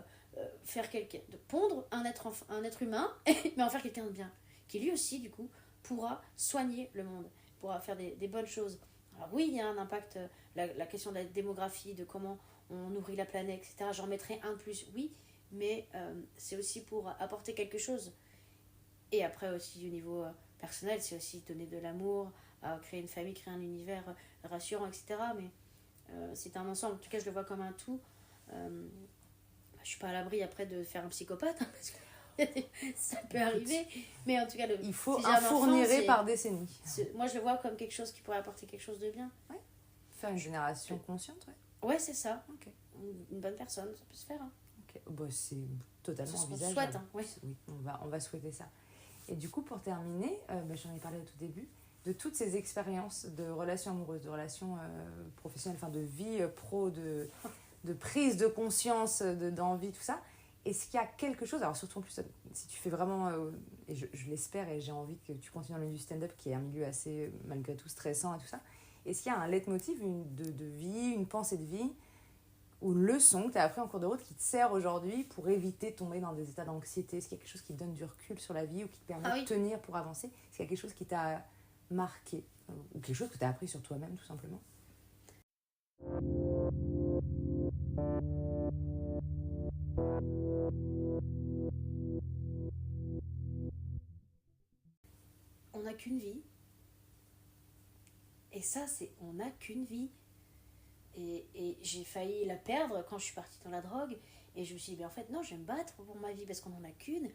faire de pondre un être humain, mais en faire quelqu'un de bien, qui lui aussi du coup pourra soigner le monde, pourra faire des bonnes choses. Alors oui, il y a un impact, la question de la démographie, de comment on nourrit la planète, etc. J'en mettrai un de plus, oui, mais c'est aussi pour apporter quelque chose. Et après aussi au niveau personnel, c'est aussi donner de l'amour, créer une famille, créer un univers rassurant, etc. Mais c'est un ensemble, en tout cas je le vois comme un tout. Je suis pas à l'abri après de faire un psychopathe hein, parce que ça peut arriver, mais en tout cas il faut si un fourniret par décennie. Moi je le vois comme quelque chose qui pourrait apporter quelque chose de bien. Ouais. Faire une génération consciente, ouais c'est ça. Okay. Une bonne personne, ça peut se faire hein. Okay. Bah, c'est totalement envisageable. Souhaite, hein, oui, on va souhaiter ça. Et du coup pour terminer, j'en ai parlé au tout début, de toutes ces expériences de relations amoureuses, de relations professionnelles, enfin de vie pro, de prise de conscience, d'envie, tout ça. Est-ce qu'il y a quelque chose, alors surtout en plus, si tu fais vraiment, et je l'espère et j'ai envie que tu continues dans le milieu du stand-up, qui est un milieu assez, malgré tout, stressant et tout ça, est-ce qu'il y a un leitmotiv de vie, une pensée de vie, ou une leçon que tu as appris en cours de route qui te sert aujourd'hui pour éviter de tomber dans des états d'anxiété? Est-ce qu'il y a quelque chose qui te donne du recul sur la vie ou qui te permet de tenir pour avancer? Est-ce qu'il y a quelque chose qui t'a marqué ou quelque chose que tu as appris sur toi-même tout simplement? qu'une vie. Et ça, on n'a qu'une vie. Et j'ai failli la perdre quand je suis partie dans la drogue. Et je me suis dit, en fait, non, je vais me battre pour ma vie parce qu'on n'en a qu'une.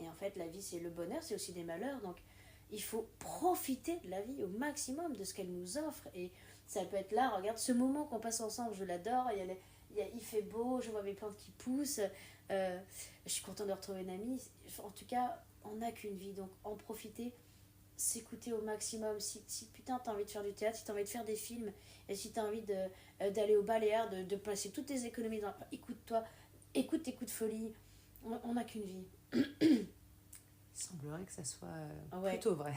Et en fait, la vie, c'est le bonheur, c'est aussi des malheurs. Donc, il faut profiter de la vie au maximum, de ce qu'elle nous offre. Et ça peut être là, regarde, ce moment qu'on passe ensemble, je l'adore. Il fait beau, je vois mes plantes qui poussent. Je suis contente de retrouver une amie. En tout cas, on n'a qu'une vie. Donc, en profiter, s'écouter au maximum. Si putain, t'as envie de faire du théâtre, si t'as envie de faire des films, et si t'as envie d'aller au Baléares, de placer toutes tes économies dans... Écoute-toi, écoute tes coups de folie. On n'a qu'une vie. Il semblerait que ça soit plutôt vrai.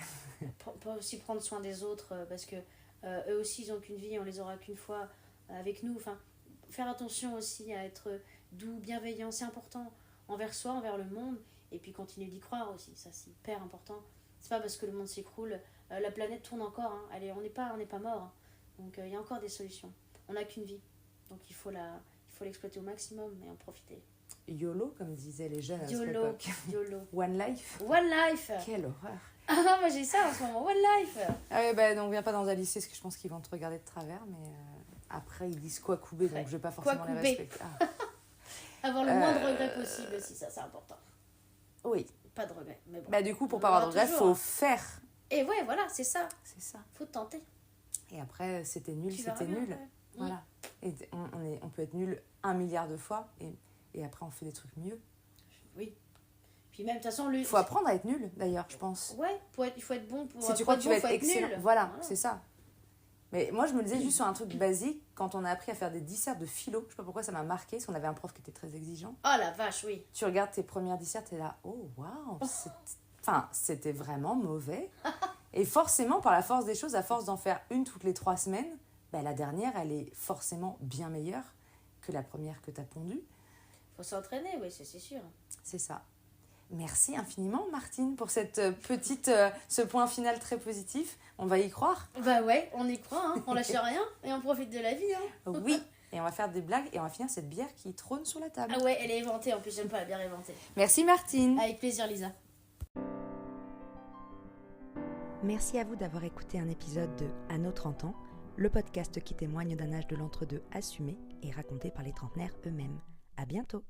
Pas aussi prendre soin des autres, parce que eux aussi, ils n'ont qu'une vie, on les aura qu'une fois avec nous. Enfin, faire attention aussi à être doux, bienveillant, c'est important envers soi, envers le monde, et puis continuer d'y croire aussi, ça c'est hyper important. C'est pas parce que le monde s'écroule, la planète tourne encore, hein. Allez, on n'est pas mort, hein. Donc il y a encore des solutions. On n'a qu'une vie, donc il faut l'exploiter au maximum et en profiter. YOLO, comme disaient les jeunes à cette YOLO, époque. YOLO. One life. One life. Quelle horreur. Ah, moi j'ai ça en ce moment, one life. Ah ouais, bah donc viens pas dans un lycée, parce que je pense qu'ils vont te regarder de travers, mais après ils disent quoi couper, donc je vais pas forcément les respecter. Ah. Avoir le moins de regrets possible aussi, ça c'est important. Oui. Pas de regrets, mais bon. Bah du coup, pour pas avoir de regrets, faut faire. Et ouais, voilà, c'est ça. C'est ça. Faut tenter. Et après, c'était nul, Tu c'était verras bien, nul. ouais. Voilà. Et on peut être nul 1 milliard de fois, et après on fait des trucs mieux. Oui. Puis même, de toute façon, Il faut apprendre à être nul, d'ailleurs, je pense. Ouais, il faut être bon pour... Si tu crois que tu vas être excellent. excellent. Voilà, c'est ça. Mais moi, je me le disais juste sur un truc basique, quand on a appris à faire des dissertes de philo, je sais pas pourquoi ça m'a marqué, parce qu'on avait un prof qui était très exigeant. Oh la vache, oui. Tu regardes tes premières dissertes et là, oh waouh, c'était vraiment mauvais. Et forcément, par la force des choses, à force d'en faire une toutes les 3 semaines, bah, la dernière, elle est forcément bien meilleure que la première que tu as pondue. Faut s'entraîner, oui, c'est sûr. C'est ça. Merci infiniment, Martine, pour cette ce point final très positif. On va y croire. Bah ouais, on y croit, hein. On lâche rien et on profite de la vie. Hein. Oui, et on va faire des blagues et on va finir cette bière qui trône sur la table. Ah ouais, elle est éventée, en plus j'aime pas la bière éventée. Merci Martine. Avec plaisir, Lisa. Merci à vous d'avoir écouté un épisode de À nos 30 ans, le podcast qui témoigne d'un âge de l'entre-deux assumé et raconté par les trentenaires eux-mêmes. À bientôt.